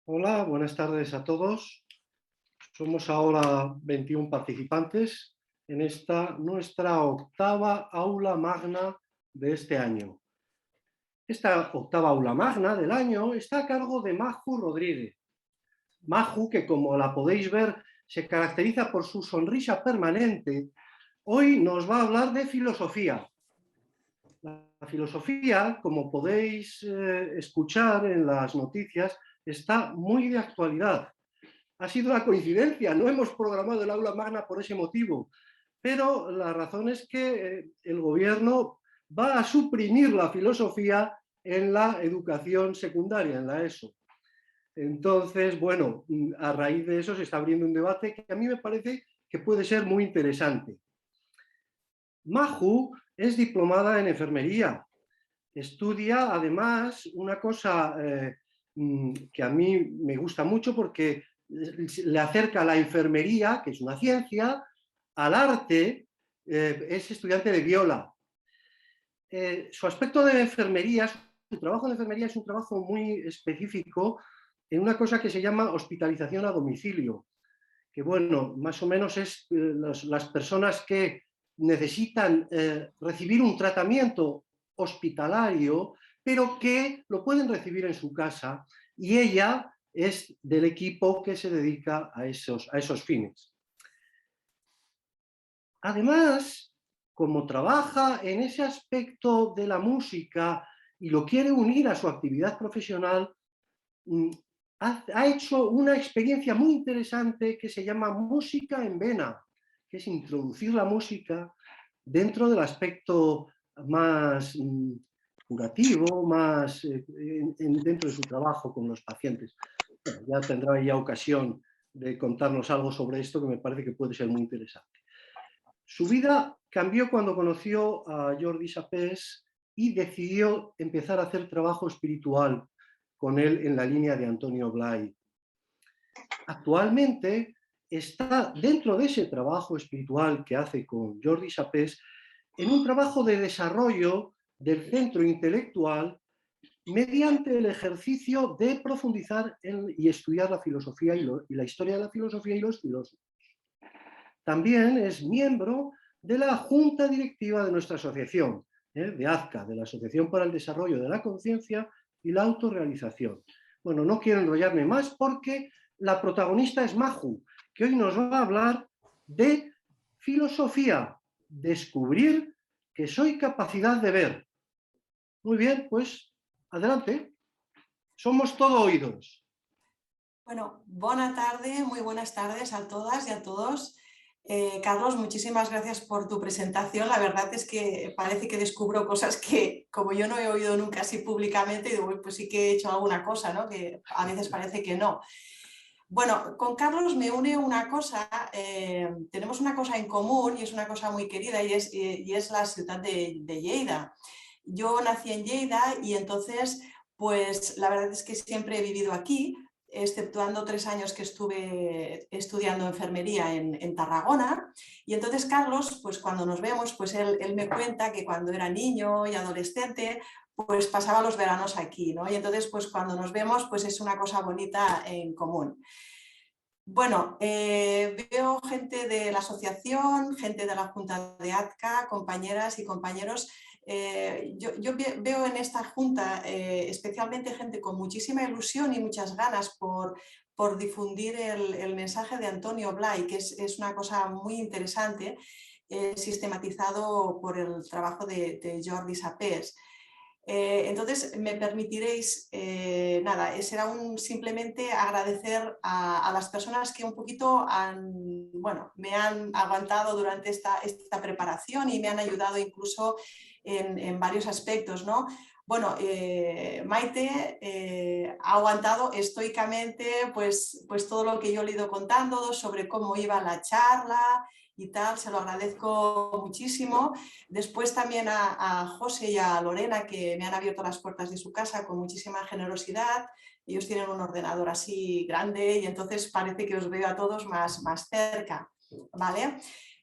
Hola, buenas tardes a todos. Somos ahora 21 participantes en esta nuestra octava aula magna de este año. Esta octava aula magna del año está a cargo de Maju Rodríguez. Maju, que como la podéis ver, se caracteriza por su sonrisa permanente, hoy nos va a hablar de filosofía. La filosofía, como podéis escuchar en las noticias, está muy de actualidad. Ha sido una coincidencia, no hemos programado el aula magna por ese motivo, pero la razón es que el gobierno va a suprimir la filosofía en la educación secundaria, en la ESO. Entonces, bueno, a raíz de eso se está abriendo un debate que a mí me parece que puede ser muy interesante. Maju es diplomada en enfermería. Estudia además una cosa que a mí me gusta mucho porque le acerca la enfermería, que es una ciencia, al arte. Es estudiante de viola. Su aspecto de enfermería, su trabajo de enfermería es un trabajo muy específico en una cosa que se llama hospitalización a domicilio, que bueno, más o menos es las personas que necesitan recibir un tratamiento hospitalario, pero que lo pueden recibir en su casa, y ella es del equipo que se dedica a esos fines. Además, como trabaja en ese aspecto de la música y lo quiere unir a su actividad profesional, ha hecho una experiencia muy interesante que se llama música en vena, que es introducir la música dentro del aspecto más curativo, más dentro de su trabajo con los pacientes. Bueno, ya tendrá ya ocasión de contarnos algo sobre esto que me parece que puede ser muy interesante. Su vida cambió cuando conoció a Jordi Sapés y decidió empezar a hacer trabajo espiritual con él en la línea de Antonio Blay. Actualmente está dentro de ese trabajo espiritual que hace con Jordi Sapés en un trabajo de desarrollo del centro intelectual mediante el ejercicio de profundizar y estudiar la filosofía y la historia de la filosofía y los filósofos. También es miembro de la junta directiva de nuestra asociación, de AZCA, de la Asociación para el Desarrollo de la Conciencia y la Autorrealización. Bueno, no quiero enrollarme más porque la protagonista es Maju, que hoy nos va a hablar de filosofía, descubrir que soy capacidad de ver. Muy bien, pues adelante. Somos todo oídos. Bueno, muy buenas tardes a todas y a todos. Carlos, muchísimas gracias por tu presentación. La verdad es que parece que descubro cosas que, como yo no he oído nunca así públicamente, digo, pues sí que he hecho alguna cosa, ¿no? Que a veces parece que no. Bueno, con Carlos me une una cosa, tenemos una cosa en común y es una cosa muy querida y es la ciudad de Lleida. Yo nací en Lleida y entonces, pues la verdad es que siempre he vivido aquí, exceptuando 3 años que estuve estudiando enfermería en Tarragona. Y entonces Carlos, pues cuando nos vemos, pues él me cuenta que cuando era niño y adolescente, pues pasaba los veranos aquí, ¿no? Y entonces, pues cuando nos vemos, pues es una cosa bonita en común. Bueno, veo gente de la asociación, gente de la Junta de AZCA, compañeras y compañeros. Yo veo en esta junta especialmente gente con muchísima ilusión y muchas ganas por difundir el mensaje de Antonio Blay, que es una cosa muy interesante, sistematizado por el trabajo de Jordi Sapés. Entonces me permitiréis, nada, será simplemente agradecer a las personas que un poquito me han aguantado durante esta preparación y me han ayudado incluso en varios aspectos, ¿no? Bueno, Maite ha aguantado estoicamente pues todo lo que yo le he ido contando sobre cómo iba la charla y tal, se lo agradezco muchísimo. Después también a José y a Lorena, que me han abierto las puertas de su casa con muchísima generosidad. Ellos tienen un ordenador así grande y entonces parece que os veo a todos más cerca, ¿vale?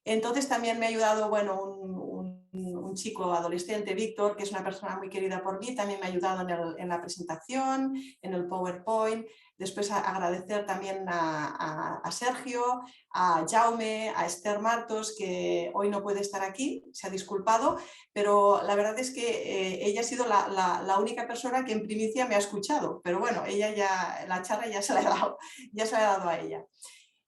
Entonces también me ha ayudado, bueno, un chico adolescente, Víctor, que es una persona muy querida por mí, también me ha ayudado en la presentación, en el PowerPoint. Después agradecer también a Sergio, a Jaume, a Esther Martos, que hoy no puede estar aquí, se ha disculpado, pero la verdad es que ella ha sido la única persona que en primicia me ha escuchado, pero bueno, ella ya, la charla ya se la he dado a ella.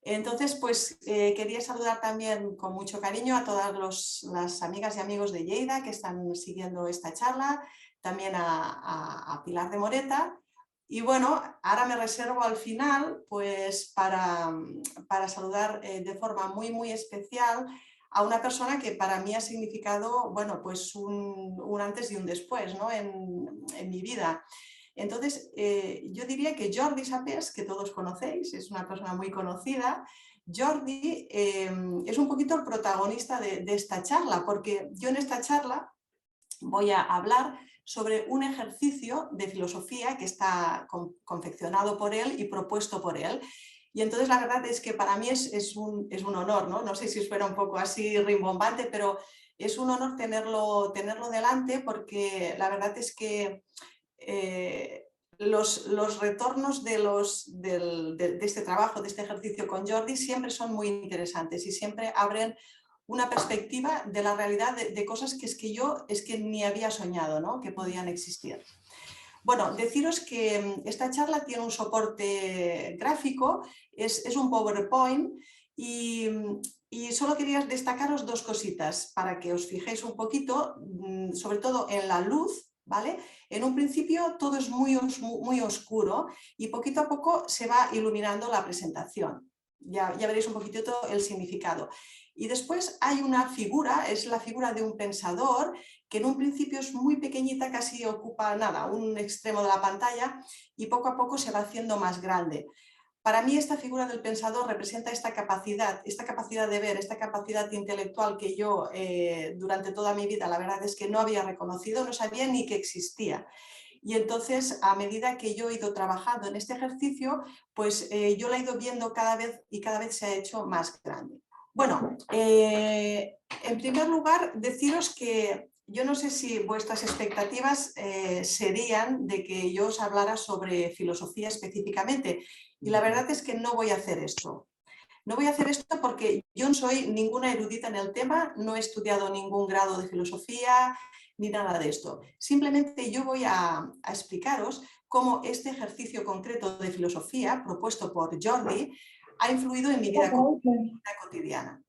Entonces, pues quería saludar también con mucho cariño a todas las amigas y amigos de Lleida que están siguiendo esta charla, también a Pilar de Moreta. Y bueno, ahora me reservo al final pues para saludar de forma muy especial a una persona que para mí ha significado, bueno, pues un antes y un después, ¿no? en mi vida. Entonces, yo diría que Jordi Sapés, que todos conocéis, es una persona muy conocida. Jordi es un poquito el protagonista de esta charla, porque yo en esta charla voy a hablar sobre un ejercicio de filosofía que está confeccionado por él y propuesto por él. Y entonces la verdad es que para mí es un honor, ¿no? No sé si suena un poco así rimbombante, pero es un honor tenerlo delante, porque la verdad es que los retornos de este trabajo, de este ejercicio con Jordi, siempre son muy interesantes y siempre abren una perspectiva de la realidad de cosas que yo ni había soñado, ¿no? Que podían existir. Bueno, deciros que esta charla tiene un soporte gráfico, es un PowerPoint y solo quería destacaros dos cositas para que os fijéis un poquito, sobre todo en la luz, ¿vale? En un principio todo es muy oscuro y poquito a poco se va iluminando la presentación. Ya veréis un poquito todo el significado. Y después hay una figura, es la figura de un pensador, que en un principio es muy pequeñita, casi ocupa nada, un extremo de la pantalla, y poco a poco se va haciendo más grande. Para mí esta figura del pensador representa esta capacidad de ver, esta capacidad intelectual que yo durante toda mi vida la verdad es que no había reconocido, no sabía ni que existía. Y entonces, a medida que yo he ido trabajando en este ejercicio, pues yo la he ido viendo cada vez se ha hecho más grande. Bueno, en primer lugar, deciros que yo no sé si vuestras expectativas serían de que yo os hablara sobre filosofía específicamente, y la verdad es que no voy a hacer esto. No voy a hacer esto porque yo no soy ninguna erudita en el tema, no he estudiado ningún grado de filosofía ni nada de esto. Simplemente yo voy a explicaros cómo este ejercicio concreto de filosofía propuesto por Jordi ha influido en mi vida cotidiana.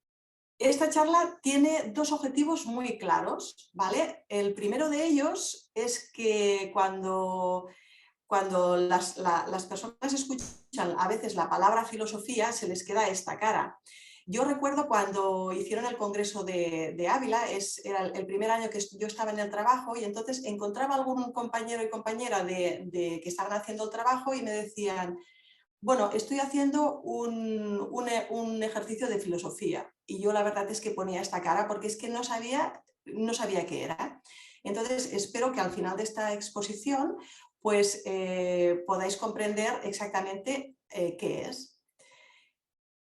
Esta charla tiene dos objetivos muy claros, ¿vale? El primero de ellos es que cuando las personas escuchan a veces la palabra filosofía, se les queda esta cara. Yo recuerdo cuando hicieron el congreso de Ávila, era el primer año que yo estaba en el trabajo, y entonces encontraba algún compañero y compañera que estaban haciendo el trabajo y me decían: bueno, estoy haciendo un ejercicio de filosofía. Y yo la verdad es que ponía esta cara porque es que no sabía qué era. Entonces espero que al final de esta exposición pues podáis comprender exactamente qué es.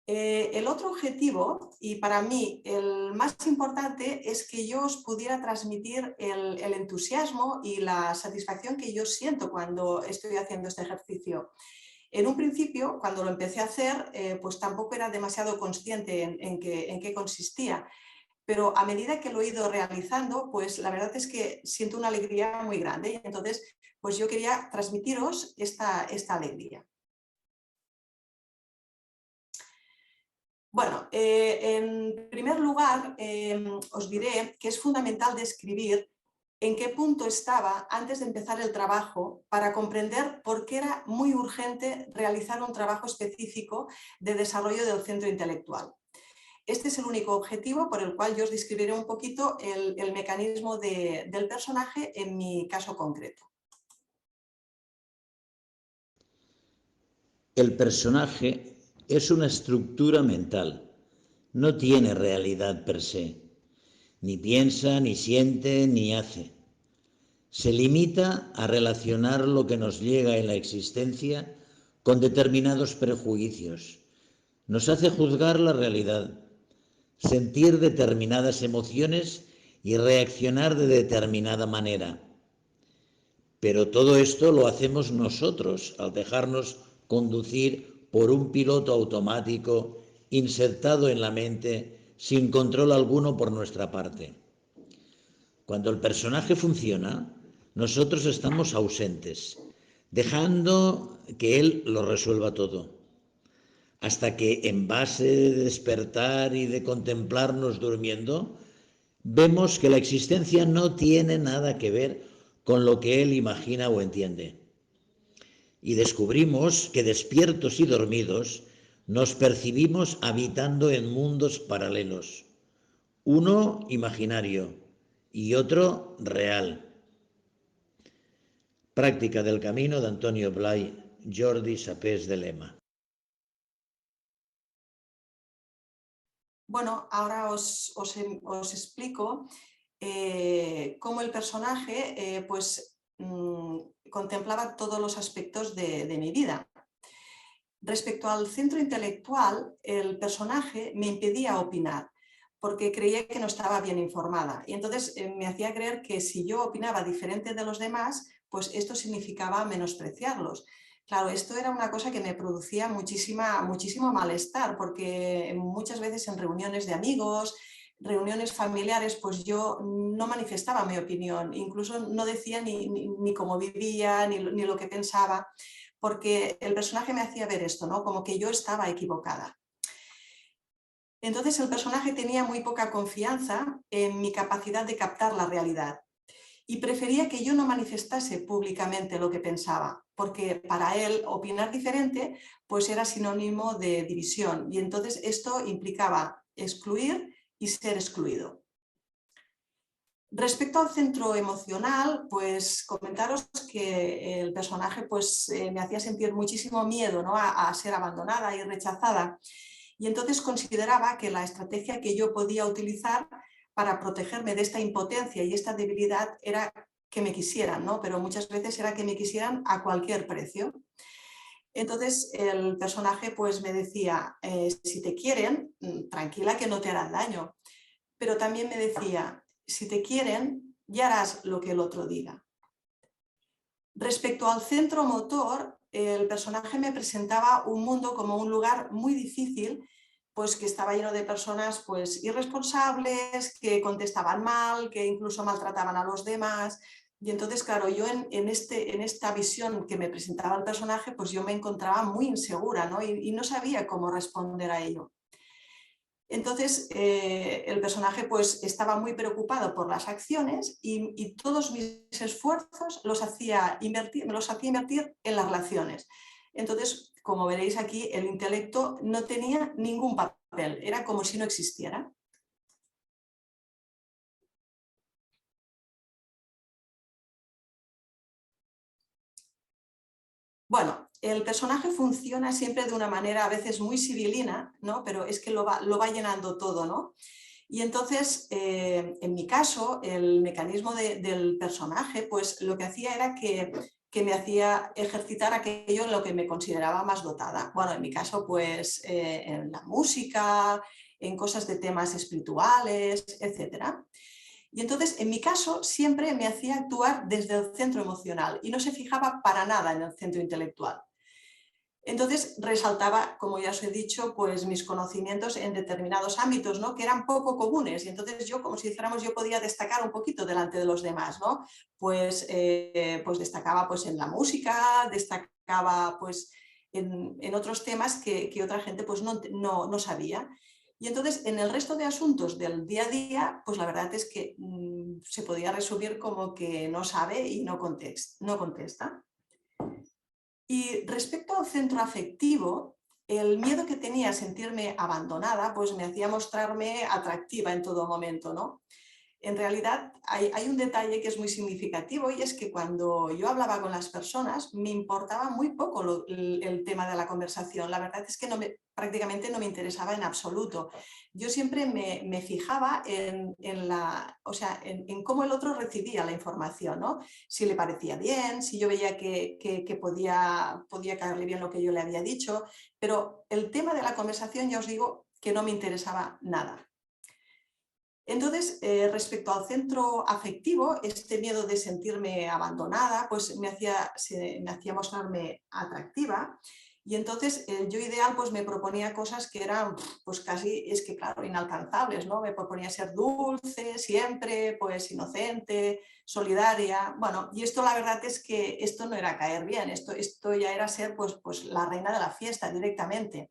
El otro objetivo, y para mí el más importante, es que yo os pudiera transmitir el entusiasmo y la satisfacción que yo siento cuando estoy haciendo este ejercicio. En un principio, cuando lo empecé a hacer, pues tampoco era demasiado consciente en qué consistía, pero a medida que lo he ido realizando, pues la verdad es que siento una alegría muy grande, y entonces pues yo quería transmitiros esta alegría. Bueno, en primer lugar, os diré que es fundamental describir en qué punto estaba antes de empezar el trabajo para comprender por qué era muy urgente realizar un trabajo específico de desarrollo del centro intelectual. Este es el único objetivo por el cual yo os describiré un poquito el mecanismo del personaje en mi caso concreto. El personaje es una estructura mental, no tiene realidad per se, ni piensa, ni siente, ni hace. Se limita a relacionar lo que nos llega en la existencia con determinados prejuicios. Nos hace juzgar la realidad, sentir determinadas emociones y reaccionar de determinada manera. Pero todo esto lo hacemos nosotros al dejarnos conducir por un piloto automático insertado en la mente sin control alguno por nuestra parte. Cuando el personaje funciona, nosotros estamos ausentes, dejando que él lo resuelva todo. Hasta que, en base de despertar y de contemplarnos durmiendo, vemos que la existencia no tiene nada que ver con lo que él imagina o entiende. Y descubrimos que despiertos y dormidos nos percibimos habitando en mundos paralelos, uno imaginario y otro real. Práctica del camino de Antonio Blay, Jordi Sapés de Lema. Bueno, ahora os explico cómo el personaje contemplaba todos los aspectos de mi vida. Respecto al centro intelectual, el personaje me impedía opinar porque creía que no estaba bien informada y entonces me hacía creer que si yo opinaba diferente de los demás, pues esto significaba menospreciarlos. Claro, esto era una cosa que me producía muchísimo malestar porque muchas veces en reuniones de amigos, reuniones familiares, pues yo no manifestaba mi opinión, incluso no decía ni cómo vivía, ni lo que pensaba, porque el personaje me hacía ver esto, ¿no? Como que yo estaba equivocada. Entonces el personaje tenía muy poca confianza en mi capacidad de captar la realidad y prefería que yo no manifestase públicamente lo que pensaba, porque para él opinar diferente pues era sinónimo de división y entonces esto implicaba excluir y ser excluido. Respecto al centro emocional, pues comentaros que el personaje me hacía sentir muchísimo miedo, ¿no? a ser abandonada y rechazada. Y entonces consideraba que la estrategia que yo podía utilizar para protegerme de esta impotencia y esta debilidad era que me quisieran, ¿no? Pero muchas veces era que me quisieran a cualquier precio. Entonces el personaje pues me decía, si te quieren, tranquila que no te harán daño. Pero también me decía, si te quieren, ya harás lo que el otro diga. Respecto al centro motor, el personaje me presentaba un mundo como un lugar muy difícil, pues que estaba lleno de personas pues irresponsables, que contestaban mal, que incluso maltrataban a los demás. Y entonces, claro, yo en esta visión que me presentaba el personaje, pues yo me encontraba muy insegura, ¿no? Y no sabía cómo responder a ello. Entonces el personaje pues estaba muy preocupado por las acciones y todos mis esfuerzos me los hacía invertir en las relaciones. Entonces, como veréis aquí, el intelecto no tenía ningún papel, era como si no existiera. Bueno, el personaje funciona siempre de una manera a veces muy sibilina, ¿no? Pero es que lo va llenando todo, ¿no? Y entonces, en mi caso, el mecanismo del personaje, pues lo que hacía era que me hacía ejercitar aquello en lo que me consideraba más dotada. Bueno, en mi caso, pues en la música, en cosas de temas espirituales, etc. Y entonces, en mi caso, siempre me hacía actuar desde el centro emocional y no se fijaba para nada en el centro intelectual. Entonces resaltaba, como ya os he dicho, pues mis conocimientos en determinados ámbitos, ¿no? Que eran poco comunes y entonces yo, como si dijéramos, yo podía destacar un poquito delante de los demás, ¿no? Pues destacaba pues en la música, destacaba pues en otros temas que otra gente pues no sabía. Y entonces en el resto de asuntos del día a día, pues la verdad es que se podía resumir como que no sabe y no contesta. Y respecto al centro afectivo, el miedo que tenía a sentirme abandonada, pues me hacía mostrarme atractiva en todo momento, ¿no? En realidad hay un detalle que es muy significativo y es que cuando yo hablaba con las personas me importaba muy poco el tema de la conversación. La verdad es que prácticamente no me interesaba en absoluto. Yo siempre me fijaba en cómo el otro recibía la información, ¿no? Si le parecía bien, si yo veía que podía caerle bien lo que yo le había dicho, pero el tema de la conversación ya os digo que no me interesaba nada. Entonces, respecto al centro afectivo, este miedo de sentirme abandonada, pues me hacía mostrarme atractiva. Y entonces el yo ideal pues me proponía cosas que eran pues casi, es que claro, inalcanzables, ¿no? Me proponía ser dulce, siempre, pues inocente, solidaria. Bueno, y esto la verdad es que esto no era caer bien, esto ya era ser pues la reina de la fiesta directamente.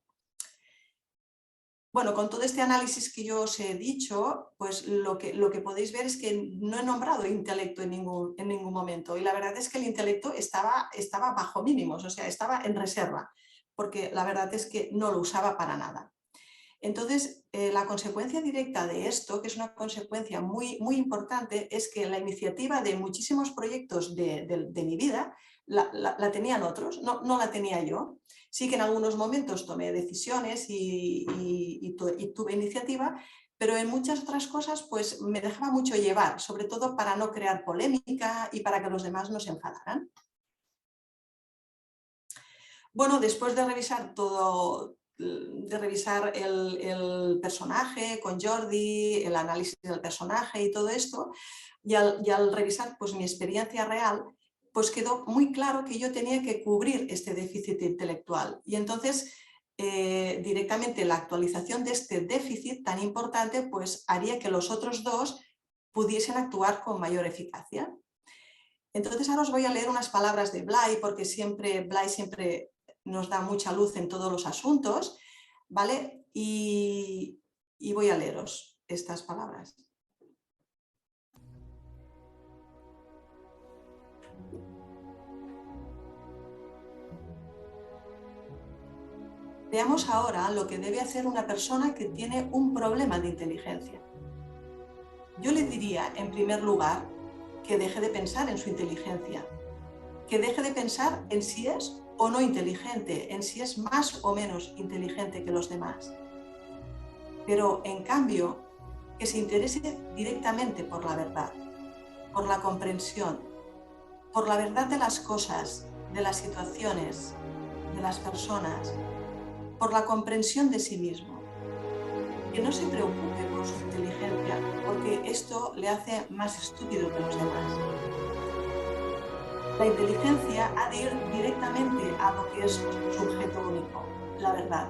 Bueno, con todo este análisis que yo os he dicho, pues lo que podéis ver es que no he nombrado intelecto en ningún momento. Y la verdad es que el intelecto estaba bajo mínimos, o sea, estaba en reserva, porque la verdad es que no lo usaba para nada. Entonces, la consecuencia directa de esto, que es una consecuencia muy, muy importante, es que la iniciativa de muchísimos proyectos de mi vida la tenían otros, no la tenía yo. Sí que en algunos momentos tomé decisiones y tuve iniciativa, pero en muchas otras cosas pues me dejaba mucho llevar, sobre todo para no crear polémica y para que los demás no se enfadaran. Bueno, después de revisar todo, de revisar el personaje con Jordi, el análisis del personaje y todo esto, y al revisar pues, mi experiencia real, pues quedó muy claro que yo tenía que cubrir este déficit intelectual. Y entonces, directamente la actualización de este déficit tan importante pues haría que los otros dos pudiesen actuar con mayor eficacia. Entonces ahora os voy a leer unas palabras de Blay, porque Blay siempre nos da mucha luz en todos los asuntos, ¿vale? Y voy a leeros estas palabras. Veamos ahora lo que debe hacer una persona que tiene un problema de inteligencia. Yo le diría, en primer lugar, que deje de pensar en su inteligencia, que deje de pensar en si es o no inteligente, en si es más o menos inteligente que los demás. Pero, en cambio, que se interese directamente por la verdad, por la comprensión, por la verdad de las cosas, de las situaciones, de las personas, por la comprensión de sí mismo. Que no se preocupe por su inteligencia, porque esto le hace más estúpido que los demás. La inteligencia ha de ir directamente a lo que es su objeto único, la verdad.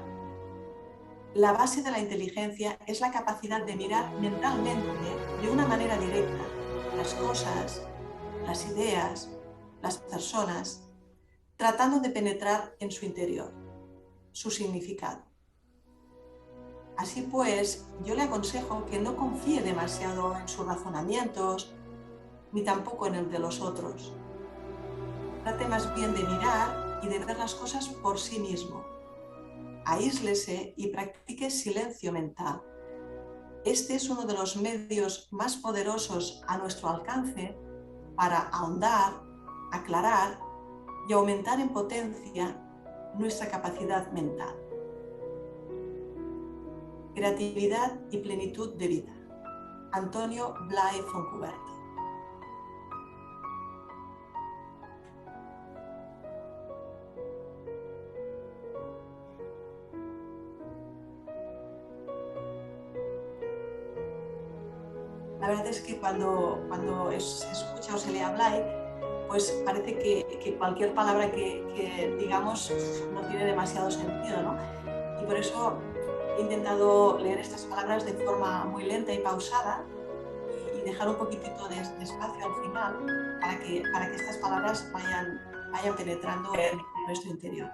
La base de la inteligencia es la capacidad de mirar mentalmente, de una manera directa, las cosas, las ideas, las personas, tratando de penetrar en su interior, su significado. Así pues, yo le aconsejo que no confíe demasiado en sus razonamientos, ni tampoco en el de los otros. Trate más bien de mirar y de ver las cosas por sí mismo. Aíslese y practique silencio mental. Este es uno de los medios más poderosos a nuestro alcance para ahondar, aclarar y aumentar en potencia nuestra capacidad mental. Creatividad y plenitud de vida. Antonio Blay Foncuberti. La verdad es que cuando se escucha o se lee a Blay, pues parece que cualquier palabra que digamos no tiene demasiado sentido, ¿no? Y por eso he intentado leer estas palabras de forma muy lenta y pausada y dejar un poquitito de espacio al final para que estas palabras vayan penetrando en nuestro interior.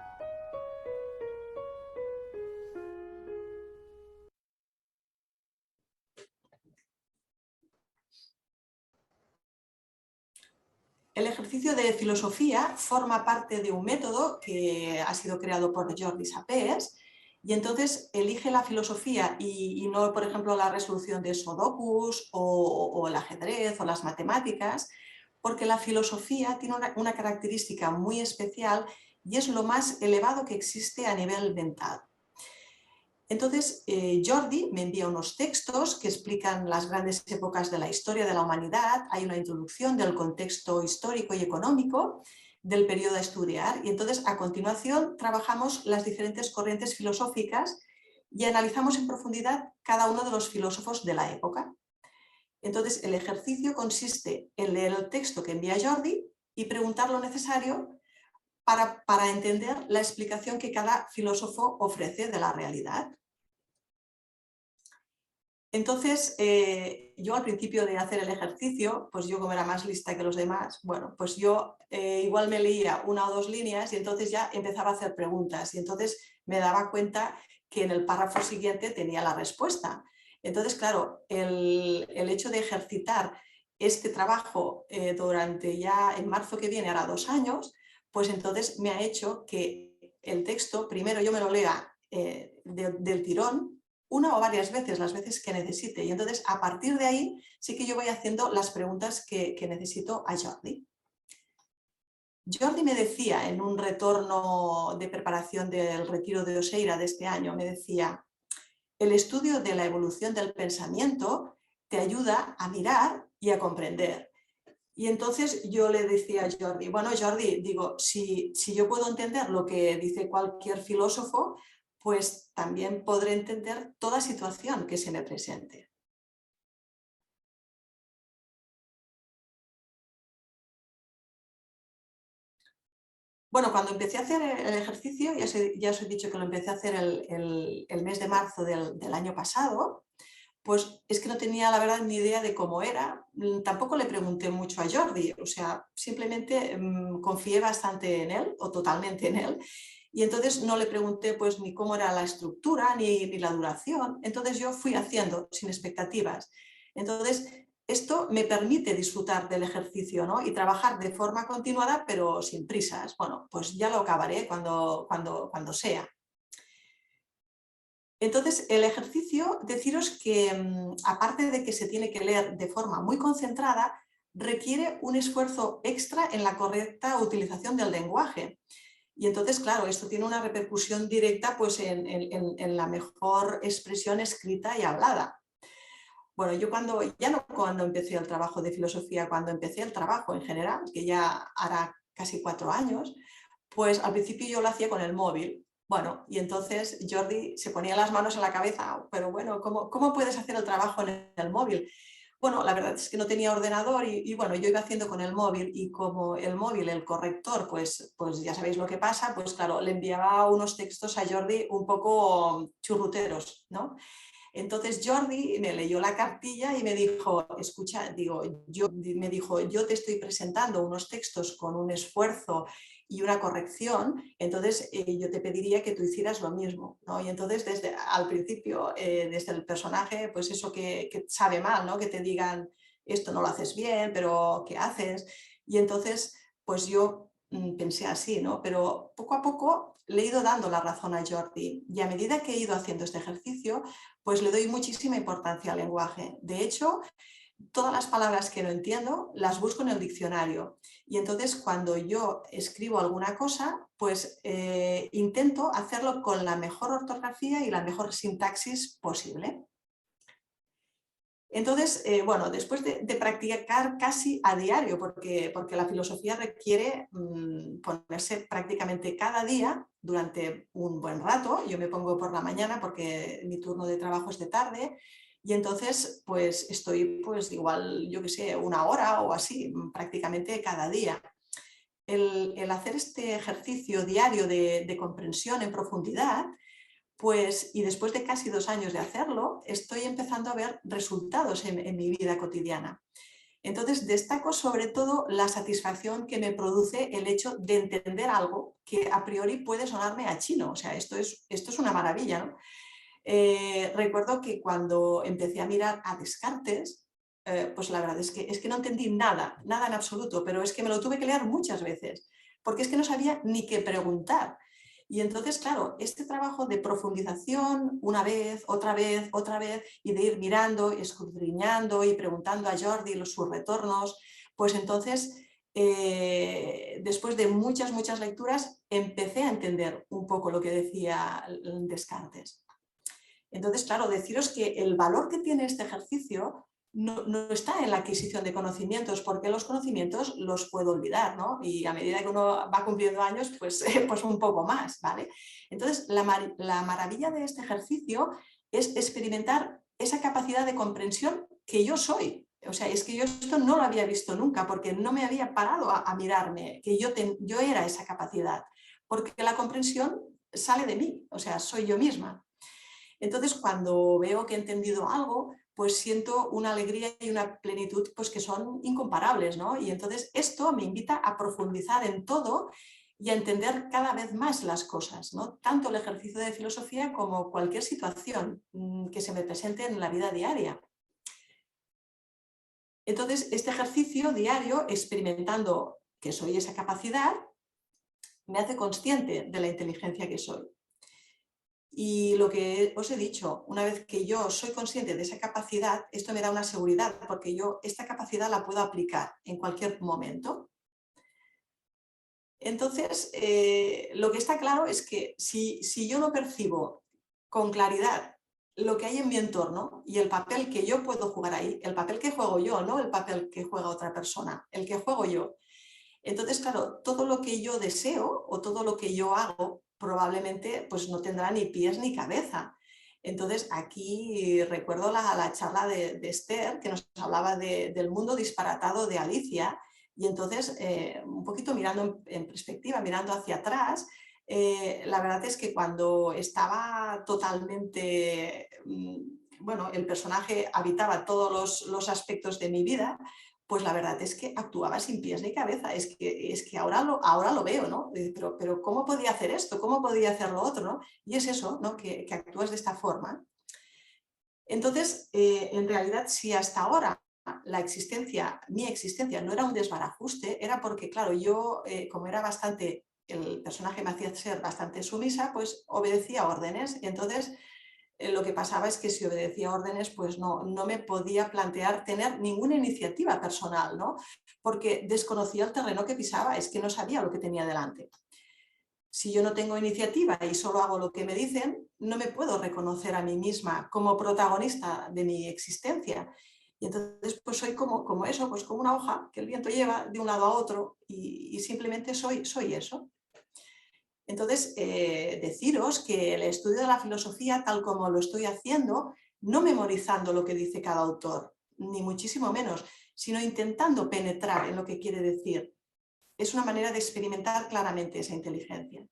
El ejercicio de filosofía forma parte de un método que ha sido creado por Jordi Sapés y entonces elige la filosofía y no, por ejemplo, la resolución de sudokus o el ajedrez o las matemáticas, porque la filosofía tiene una característica muy especial y es lo más elevado que existe a nivel mental. Entonces, Jordi me envía unos textos que explican las grandes épocas de la historia de la humanidad. Hay una introducción del contexto histórico y económico del periodo a estudiar y entonces a continuación trabajamos las diferentes corrientes filosóficas y analizamos en profundidad cada uno de los filósofos de la época. Entonces, el ejercicio consiste en leer el texto que envía Jordi y preguntar lo necesario para entender la explicación que cada filósofo ofrece de la realidad. Entonces, yo al principio de hacer el ejercicio, pues yo como era más lista que los demás, bueno, pues yo igual me leía 1 o 2 líneas y entonces ya empezaba a hacer preguntas y entonces me daba cuenta que en el párrafo siguiente tenía la respuesta. Entonces, claro, el hecho de ejercitar este trabajo durante ya en marzo que viene, hará 2 años, pues entonces me ha hecho que el texto, primero yo me lo lea del tirón, 1 o varias veces, las veces que necesite. Y entonces, a partir de ahí, sí que yo voy haciendo las preguntas que necesito a Jordi. Jordi me decía en un retorno de preparación del retiro de Oseira de este año, me decía, el estudio de la evolución del pensamiento te ayuda a mirar y a comprender. Y entonces yo le decía a Jordi, bueno Jordi, digo, si yo puedo entender lo que dice cualquier filósofo, pues también podré entender toda situación que se me presente. Bueno, cuando empecé a hacer el ejercicio, ya os he dicho que lo empecé a hacer el mes de marzo del año pasado, pues es que no tenía la verdad ni idea de cómo era. Tampoco le pregunté mucho a Jordi, o sea, simplemente confié bastante en él, o totalmente en él, y entonces no le pregunté pues ni cómo era la estructura ni la duración. Entonces yo fui haciendo sin expectativas. Entonces esto me permite disfrutar del ejercicio, ¿no? Y trabajar de forma continuada pero sin prisas. Bueno, pues ya lo acabaré cuando sea. Entonces, el ejercicio, deciros que aparte de que se tiene que leer de forma muy concentrada, requiere un esfuerzo extra en la correcta utilización del lenguaje. Y entonces, claro, esto tiene una repercusión directa pues, en la mejor expresión escrita y hablada. Bueno, yo ya no cuando empecé el trabajo de filosofía, cuando empecé el trabajo en general, que ya hará casi 4 años, pues al principio yo lo hacía con el móvil. Bueno, y entonces Jordi se ponía las manos en la cabeza, pero bueno, ¿cómo puedes hacer el trabajo en el móvil? Bueno, la verdad es que no tenía ordenador y bueno, yo iba haciendo con el móvil y como el móvil, el corrector, pues ya sabéis lo que pasa, pues claro, le enviaba unos textos a Jordi un poco churruteros, ¿no? Entonces Jordi me leyó la cartilla y me dijo, escucha, me dijo, yo te estoy presentando unos textos con un esfuerzo y una corrección, entonces yo te pediría que tú hicieras lo mismo, ¿no? Y entonces desde al principio, desde el personaje, pues eso que sabe mal, ¿no? Que te digan, esto no lo haces bien, pero ¿qué haces? Y entonces, pues yo pensé así, ¿no? Pero poco a poco le he ido dando la razón a Jordi y a medida que he ido haciendo este ejercicio, pues le doy muchísima importancia al lenguaje. De hecho, todas las palabras que no entiendo las busco en el diccionario y entonces cuando yo escribo alguna cosa, pues intento hacerlo con la mejor ortografía y la mejor sintaxis posible. Entonces, bueno, después de practicar casi a diario, porque la filosofía requiere ponerse prácticamente cada día durante un buen rato. Yo me pongo por la mañana porque mi turno de trabajo es de tarde y entonces pues estoy pues igual, yo qué sé, 1 hora o así, prácticamente cada día. El hacer este ejercicio diario de comprensión en profundidad, pues, y después de casi 2 años de hacerlo, estoy empezando a ver resultados en mi vida cotidiana. Entonces, destaco sobre todo la satisfacción que me produce el hecho de entender algo que a priori puede sonarme a chino. O sea, esto es una maravilla, ¿no? Recuerdo que cuando empecé a mirar a Descartes, pues la verdad es que no entendí nada, nada en absoluto, pero es que me lo tuve que leer muchas veces, porque es que no sabía ni qué preguntar. Y entonces, claro, este trabajo de profundización una vez, otra vez, y de ir mirando, escudriñando y preguntando a Jordi sus retornos, pues entonces, después de muchas lecturas, empecé a entender un poco lo que decía Descartes. Entonces, claro, deciros que el valor que tiene este ejercicio no está en la adquisición de conocimientos, porque los conocimientos los puedo olvidar, ¿no? Y a medida que uno va cumpliendo años, pues, pues un poco más, ¿vale? Entonces, la maravilla de este ejercicio es experimentar esa capacidad de comprensión que yo soy, O sea, es que yo esto no lo había visto nunca porque no me había parado a mirarme, que yo era esa capacidad, porque la comprensión sale de mí, o sea, soy yo misma. Entonces, cuando veo que he entendido algo, pues siento una alegría y una plenitud pues, que son incomparables, ¿no? Y entonces esto me invita a profundizar en todo y a entender cada vez más las cosas, ¿no? Tanto el ejercicio de filosofía como cualquier situación que se me presente en la vida diaria. Entonces, este ejercicio diario, experimentando que soy esa capacidad, me hace consciente de la inteligencia que soy. Y lo que os he dicho, una vez que yo soy consciente de esa capacidad, esto me da una seguridad, porque yo esta capacidad la puedo aplicar en cualquier momento. Entonces, lo que está claro es que si yo no percibo con claridad lo que hay en mi entorno y el papel que yo puedo jugar ahí, el papel que juego yo, no el papel que juega otra persona, el que juego yo. Entonces, claro, todo lo que yo deseo o todo lo que yo hago probablemente pues no tendrá ni pies ni cabeza. Entonces, aquí recuerdo la charla de Esther, que nos hablaba del mundo disparatado de Alicia, y entonces, un poquito mirando en perspectiva, mirando hacia atrás, la verdad es que cuando estaba totalmente, bueno, el personaje habitaba todos los aspectos de mi vida, pues la verdad es que actuaba sin pies ni cabeza, es que ahora lo veo, ¿no? Pero ¿cómo podía hacer esto? ¿Cómo podía hacer lo otro? ¿No? Y es eso, ¿no? Que actúas de esta forma. Entonces, en realidad, si hasta ahora mi existencia no era un desbarajuste, era porque, claro, yo, como era bastante, el personaje me hacía ser bastante sumisa, pues obedecía órdenes, y entonces lo que pasaba es que si obedecía órdenes, pues no me podía plantear tener ninguna iniciativa personal, ¿no? Porque desconocía el terreno que pisaba, es que no sabía lo que tenía delante. Si yo no tengo iniciativa y solo hago lo que me dicen, no me puedo reconocer a mí misma como protagonista de mi existencia. Y entonces pues soy como eso, pues como una hoja que el viento lleva de un lado a otro y simplemente soy eso. Entonces, deciros que el estudio de la filosofía, tal como lo estoy haciendo, no memorizando lo que dice cada autor, ni muchísimo menos, sino intentando penetrar en lo que quiere decir. Es una manera de experimentar claramente esa inteligencia.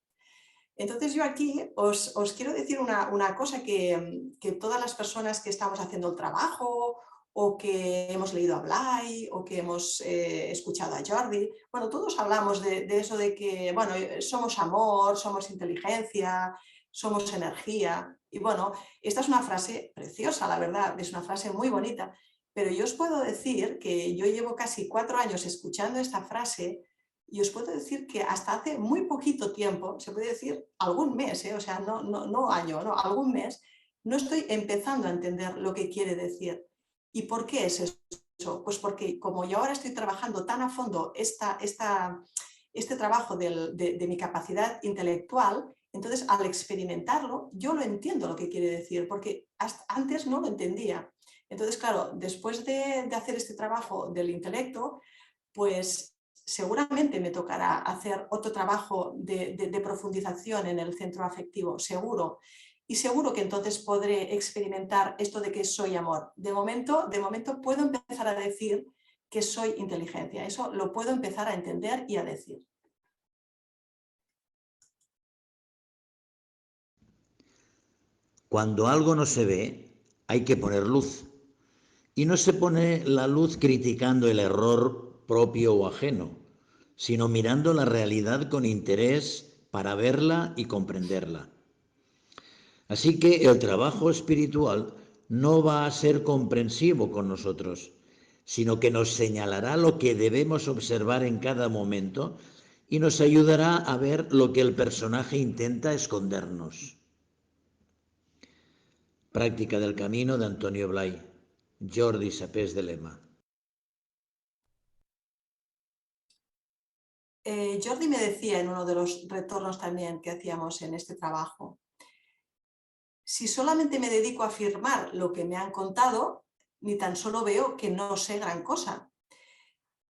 Entonces yo aquí os quiero decir una cosa que todas las personas que estamos haciendo el trabajo o que hemos leído a Blay o que hemos escuchado a Jordi, bueno, todos hablamos de eso de que, bueno, somos amor, somos inteligencia, somos energía. Y bueno, esta es una frase preciosa, la verdad, es una frase muy bonita, pero yo os puedo decir que yo llevo casi 4 años escuchando esta frase. Y os puedo decir que hasta hace muy poquito tiempo, se puede decir algún mes, o sea, no año, no, algún mes, no estoy empezando a entender lo que quiere decir. ¿Y por qué es eso? Pues porque como yo ahora estoy trabajando tan a fondo este trabajo de mi capacidad intelectual, entonces al experimentarlo yo lo entiendo lo que quiere decir, porque antes no lo entendía. Entonces, claro, después de hacer este trabajo del intelecto, pues seguramente me tocará hacer otro trabajo de profundización en el centro afectivo, seguro. Y seguro que entonces podré experimentar esto de que soy amor. De momento puedo empezar a decir que soy inteligencia. Eso lo puedo empezar a entender y a decir. Cuando algo no se ve, hay que poner luz. Y no se pone la luz criticando el error propio o ajeno, sino mirando la realidad con interés para verla y comprenderla. Así que el trabajo espiritual no va a ser comprensivo con nosotros, sino que nos señalará lo que debemos observar en cada momento y nos ayudará a ver lo que el personaje intenta escondernos. Práctica del Camino de Antonio Blay, Jordi Sapés de Lema. Jordi me decía en uno de los retornos también que hacíamos en este trabajo, si solamente me dedico a afirmar lo que me han contado, ni tan solo veo que no sé gran cosa.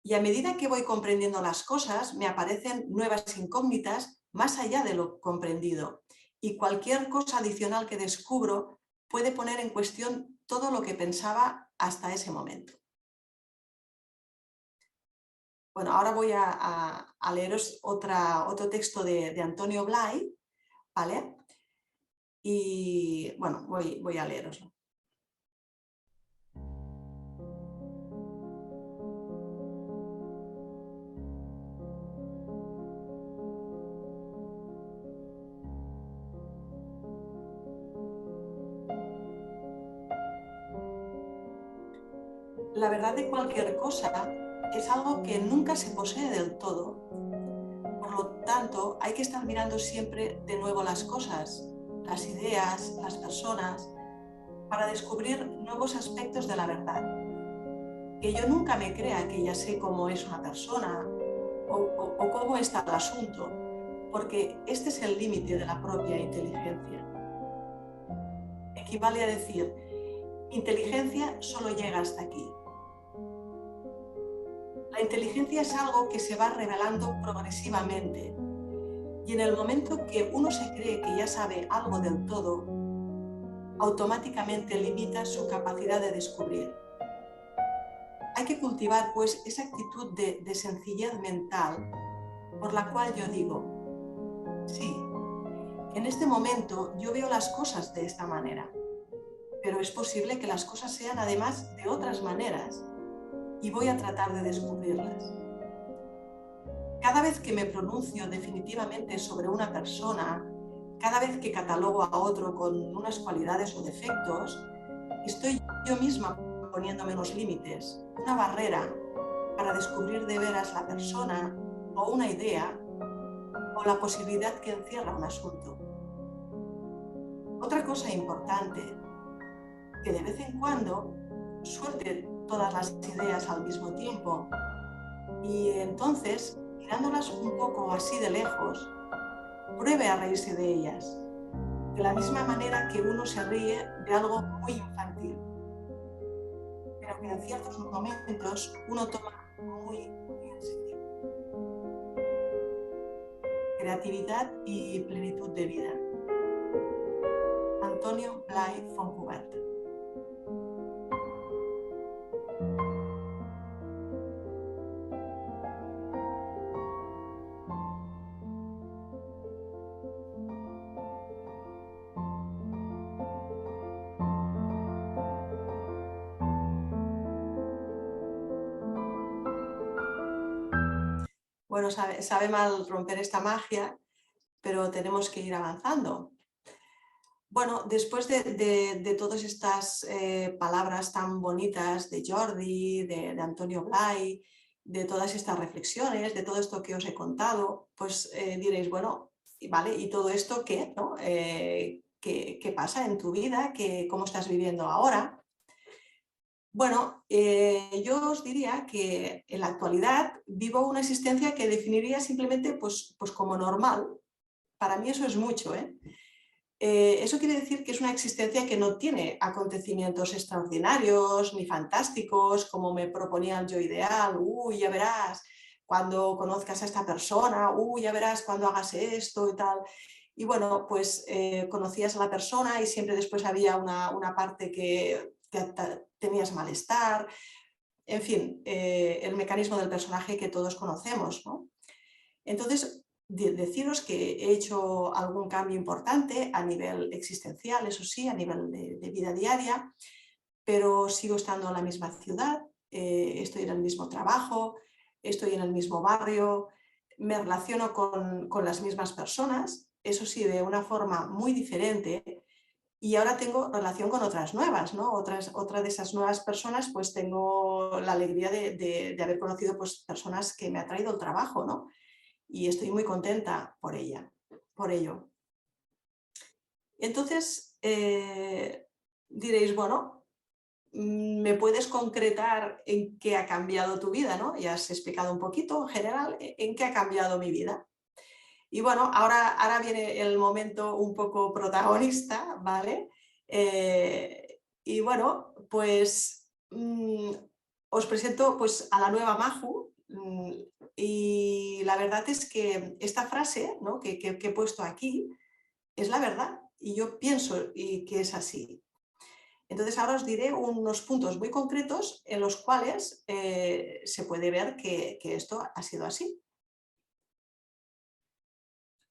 Y a medida que voy comprendiendo las cosas, me aparecen nuevas incógnitas más allá de lo comprendido. Y cualquier cosa adicional que descubro puede poner en cuestión todo lo que pensaba hasta ese momento. Bueno, ahora voy a leeros otro texto de Antonio Blay, ¿vale? Y bueno, voy a leeroslo. La verdad de cualquier cosa es algo que nunca se posee del todo. Por lo tanto, hay que estar mirando siempre de nuevo las cosas, las ideas, las personas, para descubrir nuevos aspectos de la verdad. Que yo nunca me crea que ya sé cómo es una persona o cómo está el asunto, porque este es el límite de la propia inteligencia. Equivale a decir, inteligencia solo llega hasta aquí. La inteligencia es algo que se va revelando progresivamente y en el momento que uno se cree que ya sabe algo del todo, automáticamente limita su capacidad de descubrir. Hay que cultivar, pues, esa actitud de sencillez mental por la cual yo digo, sí, en este momento yo veo las cosas de esta manera, pero es posible que las cosas sean además de otras maneras y voy a tratar de descubrirlas. Cada vez que me pronuncio definitivamente sobre una persona, cada vez que catalogo a otro con unas cualidades o defectos, estoy yo misma poniéndome unos límites, una barrera para descubrir de veras la persona o una idea o la posibilidad que encierra un asunto. Otra cosa importante, que de vez en cuando suelte todas las ideas al mismo tiempo y entonces, mirándolas un poco así de lejos, pruebe a reírse de ellas, de la misma manera que uno se ríe de algo muy infantil, pero que en ciertos momentos uno toma muy en serio. Creatividad y plenitud de vida. Antonio Blay Fontcuberta. Bueno, sabe mal romper esta magia, pero tenemos que ir avanzando. Bueno, después de todas estas palabras tan bonitas de Jordi, de Antonio Blay, de todas estas reflexiones, de todo esto que os he contado, pues diréis, bueno, vale, ¿y todo esto qué? ¿No? ¿Qué pasa en tu vida? ¿Cómo estás viviendo ahora? Bueno, yo os diría que en la actualidad vivo una existencia que definiría simplemente pues como normal. Para mí eso es mucho, ¿eh? Eso quiere decir que es una existencia que no tiene acontecimientos extraordinarios ni fantásticos, como me proponía el yo ideal. Uy, ya verás cuando conozcas a esta persona, uy, ya verás cuando hagas esto y tal. Y bueno, pues conocías a la persona y siempre después había una parte que tenías malestar. En fin, el mecanismo del personaje que todos conocemos, ¿no? Entonces, deciros que he hecho algún cambio importante a nivel existencial, eso sí, a nivel de vida diaria, pero sigo estando en la misma ciudad, estoy en el mismo trabajo, estoy en el mismo barrio, me relaciono con las mismas personas, eso sí, de una forma muy diferente, y ahora tengo relación con otras nuevas, ¿no? Otra de esas nuevas personas, pues tengo la alegría de haber conocido pues, personas que me ha traído el trabajo, ¿no? Y estoy muy contenta por ello. Entonces, diréis, bueno, ¿me puedes concretar en qué ha cambiado tu vida, ¿no? Ya has explicado un poquito, en general, en qué ha cambiado mi vida. Y bueno, ahora viene el momento un poco protagonista, ¿vale? Y bueno, pues os presento pues, a la nueva Maju. Y la verdad es que esta frase, ¿no? que he puesto aquí es la verdad y yo pienso que es así. Entonces ahora os diré unos puntos muy concretos en los cuales se puede ver que esto ha sido así.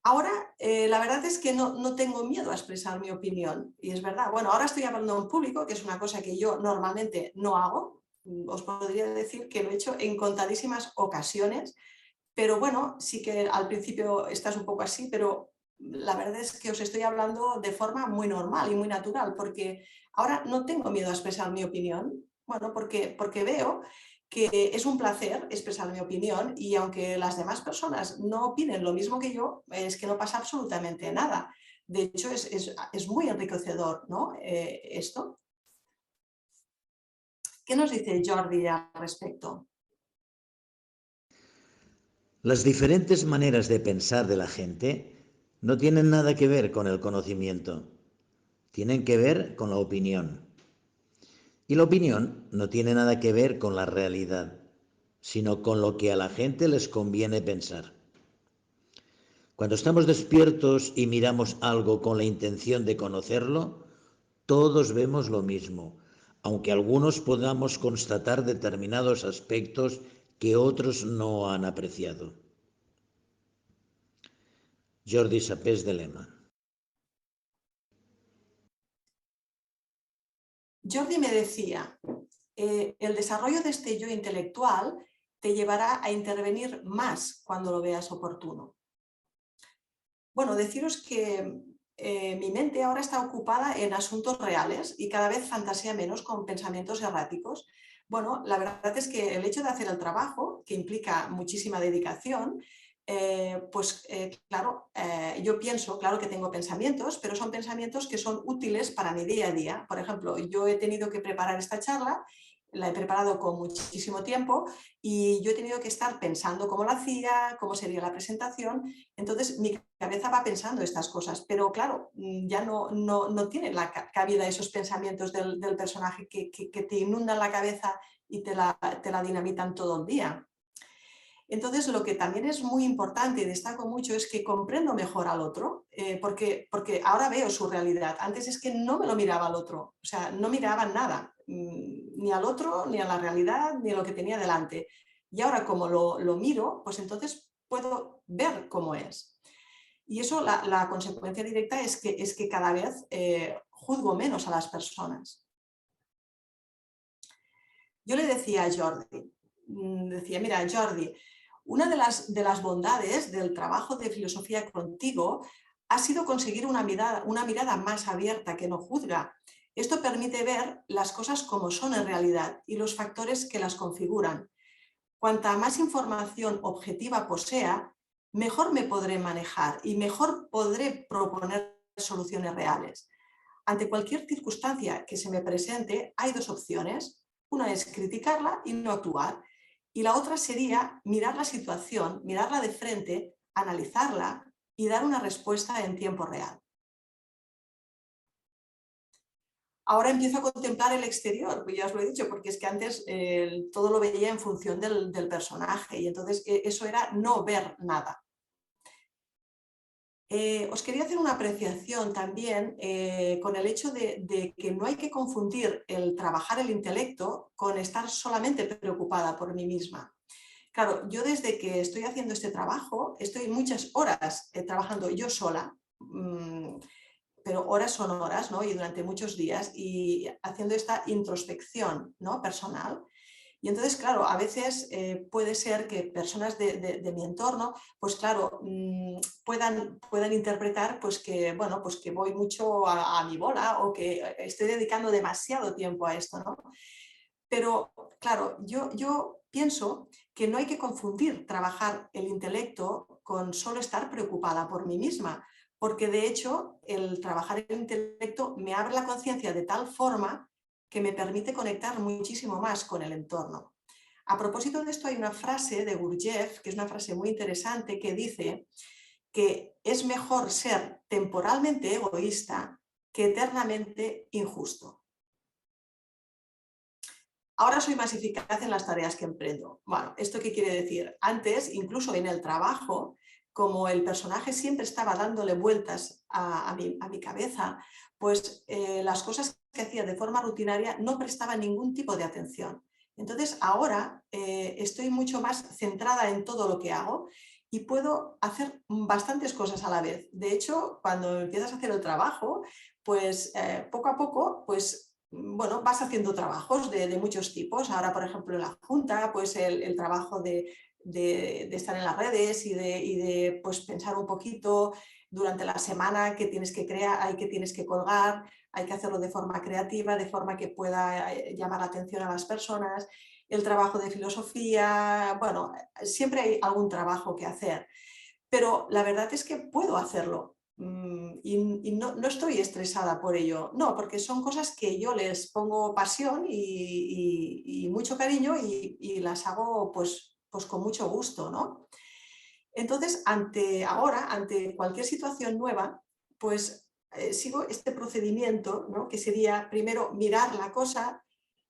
Ahora, la verdad es que no tengo miedo a expresar mi opinión, y es verdad. Bueno, ahora estoy hablando en público, que es una cosa que yo normalmente no hago. Os podría decir que lo he hecho en contadísimas ocasiones, pero bueno, sí que al principio estás un poco así, pero la verdad es que os estoy hablando de forma muy normal y muy natural, porque ahora no tengo miedo a expresar mi opinión, bueno, porque veo que es un placer expresar mi opinión, y aunque las demás personas no opinen lo mismo que yo, es que no pasa absolutamente nada. De hecho, es muy enriquecedor, ¿no? Esto. ¿Qué nos dice Jordi al respecto? Las diferentes maneras de pensar de la gente no tienen nada que ver con el conocimiento, tienen que ver con la opinión. Y la opinión no tiene nada que ver con la realidad, sino con lo que a la gente les conviene pensar. Cuando estamos despiertos y miramos algo con la intención de conocerlo, todos vemos lo mismo, aunque algunos podamos constatar determinados aspectos que otros no han apreciado. Jordi Sapés de Lema. Jordi me decía, el desarrollo de este yo intelectual te llevará a intervenir más cuando lo veas oportuno. Bueno, deciros que mi mente ahora está ocupada en asuntos reales y cada vez fantasea menos con pensamientos erráticos. Bueno, la verdad es que el hecho de hacer el trabajo, que implica muchísima dedicación, claro, yo pienso, claro que tengo pensamientos, pero son pensamientos que son útiles para mi día a día. Por ejemplo, yo he tenido que preparar esta charla, la he preparado con muchísimo tiempo, y yo he tenido que estar pensando cómo la hacía, cómo sería la presentación. Entonces mi cabeza va pensando estas cosas, pero claro, ya no tiene la cabida esos pensamientos del personaje que te inundan la cabeza y te la dinamitan todo el día. Entonces, lo que también es muy importante y destaco mucho es que comprendo mejor al otro, porque ahora veo su realidad. Antes es que no me lo miraba al otro, o sea, no miraba nada, ni al otro, ni a la realidad, ni a lo que tenía delante. Y ahora como lo miro, pues entonces puedo ver cómo es. Y eso, la consecuencia directa es que cada vez juzgo menos a las personas. Yo le decía a Jordi, mira Jordi, una de las bondades del trabajo de filosofía contigo ha sido conseguir una mirada más abierta que no juzga. Esto permite ver las cosas como son en realidad y los factores que las configuran. Cuanta más información objetiva posea, mejor me podré manejar y mejor podré proponer soluciones reales. Ante cualquier circunstancia que se me presente, hay dos opciones. Una es criticarla y no actuar, y la otra sería mirar la situación, mirarla de frente, analizarla y dar una respuesta en tiempo real. Ahora empiezo a contemplar el exterior, pues ya os lo he dicho, porque es que antes todo lo veía en función del personaje, y entonces eso era no ver nada. Os quería hacer una apreciación también con el hecho de que no hay que confundir el trabajar el intelecto con estar solamente preocupada por mí misma. Claro, yo desde que estoy haciendo este trabajo, estoy muchas horas trabajando yo sola, pero horas son horas, ¿no? Y durante muchos días, y haciendo esta introspección, ¿no?, personal. Y entonces, claro, a veces puede ser que personas de mi entorno, pues claro, puedan interpretar pues que, bueno, pues que voy mucho a mi bola, o que estoy dedicando demasiado tiempo a esto, ¿no? Pero, claro, yo pienso que no hay que confundir trabajar el intelecto con solo estar preocupada por mí misma, porque de hecho el trabajar el intelecto me abre la conciencia de tal forma que me permite conectar muchísimo más con el entorno. A propósito de esto, hay una frase de Gurdjieff, que es una frase muy interesante, que dice que es mejor ser temporalmente egoísta que eternamente injusto. Ahora soy más eficaz en las tareas que emprendo. Bueno, ¿esto qué quiere decir? Antes, incluso en el trabajo, como el personaje siempre estaba dándole vueltas a mi cabeza, pues las cosas que hacía de forma rutinaria no prestaba ningún tipo de atención. Entonces ahora estoy mucho más centrada en todo lo que hago y puedo hacer bastantes cosas a la vez. De hecho, cuando empiezas a hacer el trabajo, pues poco a poco, pues bueno, vas haciendo trabajos de muchos tipos. Ahora, por ejemplo, en la Junta, pues el trabajo de estar en las redes y de pues, pensar un poquito durante la semana qué tienes que crear, qué tienes que colgar, hay que hacerlo de forma creativa, de forma que pueda llamar la atención a las personas. El trabajo de filosofía, bueno, siempre hay algún trabajo que hacer, pero la verdad es que puedo hacerlo. Y no estoy estresada por ello, no, porque son cosas que yo les pongo pasión y mucho cariño y las hago pues con mucho gusto, ¿no? Entonces, ante cualquier situación nueva, pues sigo este procedimiento, ¿no? Que sería primero mirar la cosa,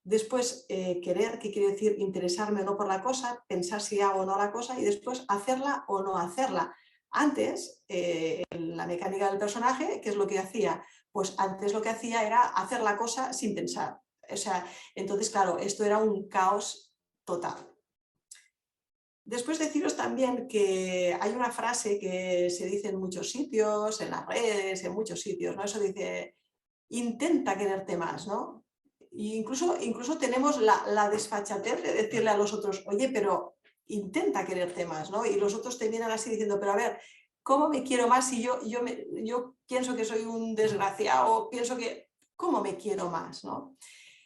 después querer, que quiere decir interesarme o no por la cosa, pensar si hago o no la cosa y después hacerla o no hacerla. Antes, en la mecánica del personaje, ¿qué es lo que hacía? Pues antes lo que hacía era hacer la cosa sin pensar. O sea, entonces, claro, esto era un caos total. Después deciros también que hay una frase que se dice en muchos sitios, en las redes, en muchos sitios, ¿no? Eso dice, intenta quererte más, ¿no? E incluso tenemos la desfachatez de decirle a los otros, oye, pero intenta quererte más, ¿no? Y los otros te vienen así diciendo, pero a ver, ¿cómo me quiero más si yo pienso que soy un desgraciado, pienso que, ¿cómo me quiero más, ¿no?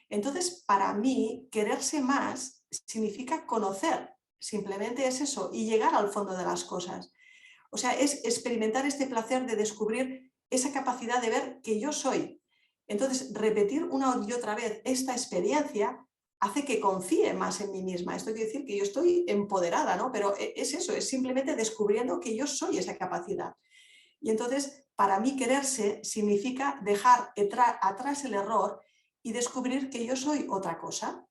Entonces, para mí, quererse más significa conocer, simplemente es eso, y llegar al fondo de las cosas. O sea, es experimentar este placer de descubrir esa capacidad de ver que yo soy. Entonces, repetir una y otra vez esta experiencia hace que confíe más en mí misma. Esto quiere decir que yo estoy empoderada, ¿no? Pero es eso, es simplemente descubriendo que yo soy esa capacidad. Y entonces, para mí quererse significa dejar atrás el error y descubrir que yo soy otra cosa.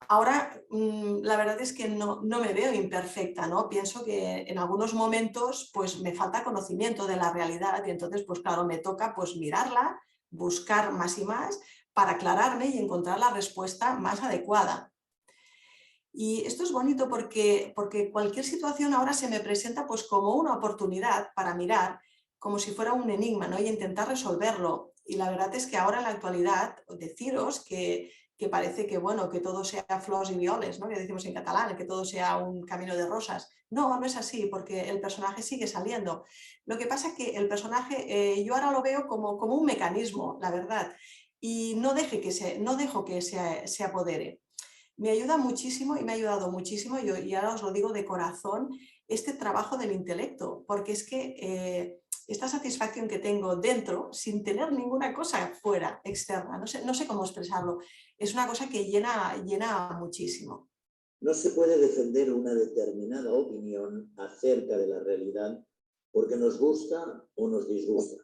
Ahora, la verdad es que no me veo imperfecta, ¿no? Pienso que en algunos momentos pues me falta conocimiento de la realidad y entonces, pues claro, me toca pues mirarla, buscar más y más para aclararme y encontrar la respuesta más adecuada. Y esto es bonito porque cualquier situación ahora se me presenta pues como una oportunidad para mirar como si fuera un enigma, ¿no? Y intentar resolverlo. Y la verdad es que ahora en la actualidad, deciros que parece que, bueno, que todo sea flors y violes, ¿no? Que decimos en catalán, que todo sea un camino de rosas. No, no es así, porque el personaje sigue saliendo. Lo que pasa es que el personaje, yo ahora lo veo como un mecanismo, la verdad, y no dejo que se apodere. Me ayuda muchísimo y me ha ayudado muchísimo, y ahora os lo digo de corazón, este trabajo del intelecto, porque es que esta satisfacción que tengo dentro, sin tener ninguna cosa fuera, externa, no sé cómo expresarlo, es una cosa que llena muchísimo. No se puede defender una determinada opinión acerca de la realidad porque nos gusta o nos disgusta.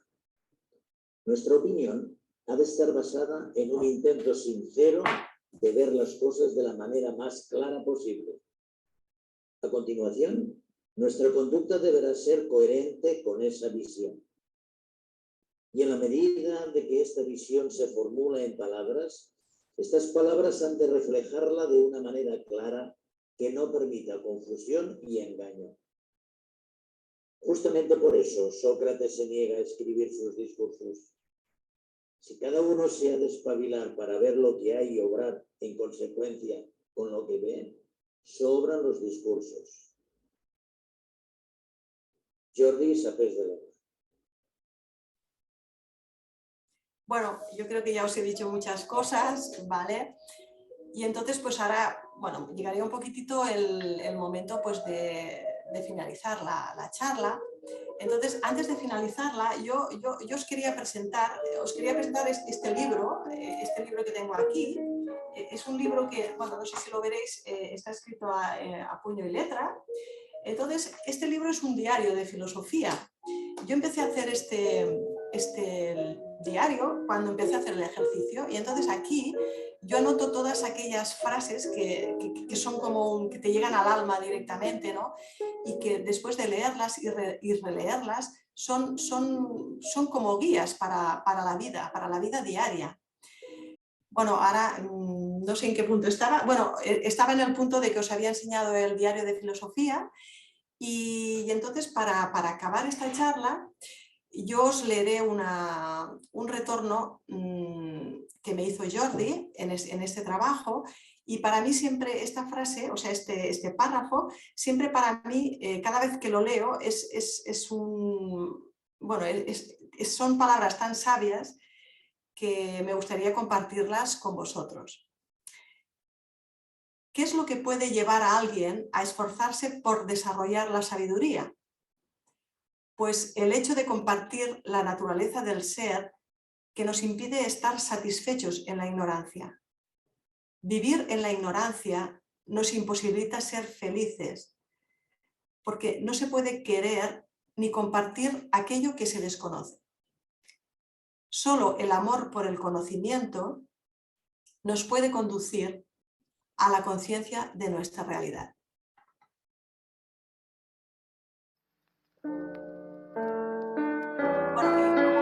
Nuestra opinión ha de estar basada en un intento sincero de ver las cosas de la manera más clara posible. A continuación, nuestra conducta deberá ser coherente con esa visión. Y en la medida de que esta visión se formula en palabras, estas palabras han de reflejarla de una manera clara que no permita confusión y engaño. Justamente por eso Sócrates se niega a escribir sus discursos. Si cada uno se ha de espabilar para ver lo que hay y obrar en consecuencia con lo que ve, sobran los discursos. Jordi Sapés de la... Bueno, yo creo que ya os he dicho muchas cosas, ¿vale? Y entonces, pues ahora, bueno, llegaría un poquitito el momento pues de finalizar la charla. Entonces, antes de finalizarla, yo os quería presentar este libro que tengo aquí. Es un libro que, bueno, no sé si lo veréis, está escrito a puño y letra. Entonces, este libro es un diario de filosofía. Yo empecé a hacer este diario cuando empecé a hacer el ejercicio, y entonces aquí yo anoto todas aquellas frases que son como que te llegan al alma directamente, ¿no? Y que después de leerlas y releerlas, son como guías para la vida diaria. Bueno, ahora no sé en qué punto estaba. Bueno, estaba en el punto de que os había enseñado el diario de filosofía y entonces para acabar esta charla yo os leeré un retorno que me hizo Jordi en este trabajo, y para mí siempre esta frase, o sea, este párrafo, siempre para mí, cada vez que lo leo, son palabras tan sabias que me gustaría compartirlas con vosotros. ¿Qué es lo que puede llevar a alguien a esforzarse por desarrollar la sabiduría? Pues el hecho de compartir la naturaleza del ser que nos impide estar satisfechos en la ignorancia. Vivir en la ignorancia nos imposibilita ser felices, porque no se puede querer ni compartir aquello que se desconoce. Solo el amor por el conocimiento nos puede conducir a la conciencia de nuestra realidad.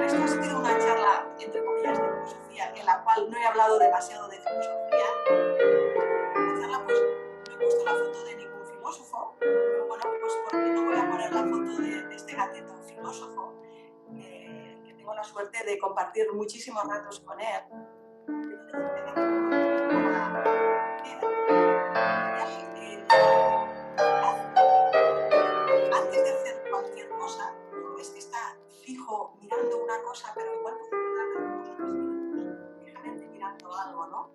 Esto ha sido una charla, entre comillas, de filosofía, en la cual no he hablado demasiado de filosofía. En la charla pues no he puesto la foto de ningún filósofo, pero bueno, pues porque no voy a poner la foto de este gatito filósofo, que tengo la suerte de compartir muchísimos ratos con él. Antes de hacer cualquier cosa, es que está fijo mirando una cosa, pero igual puede durar 2 minutos fijamente mirando algo, ¿no?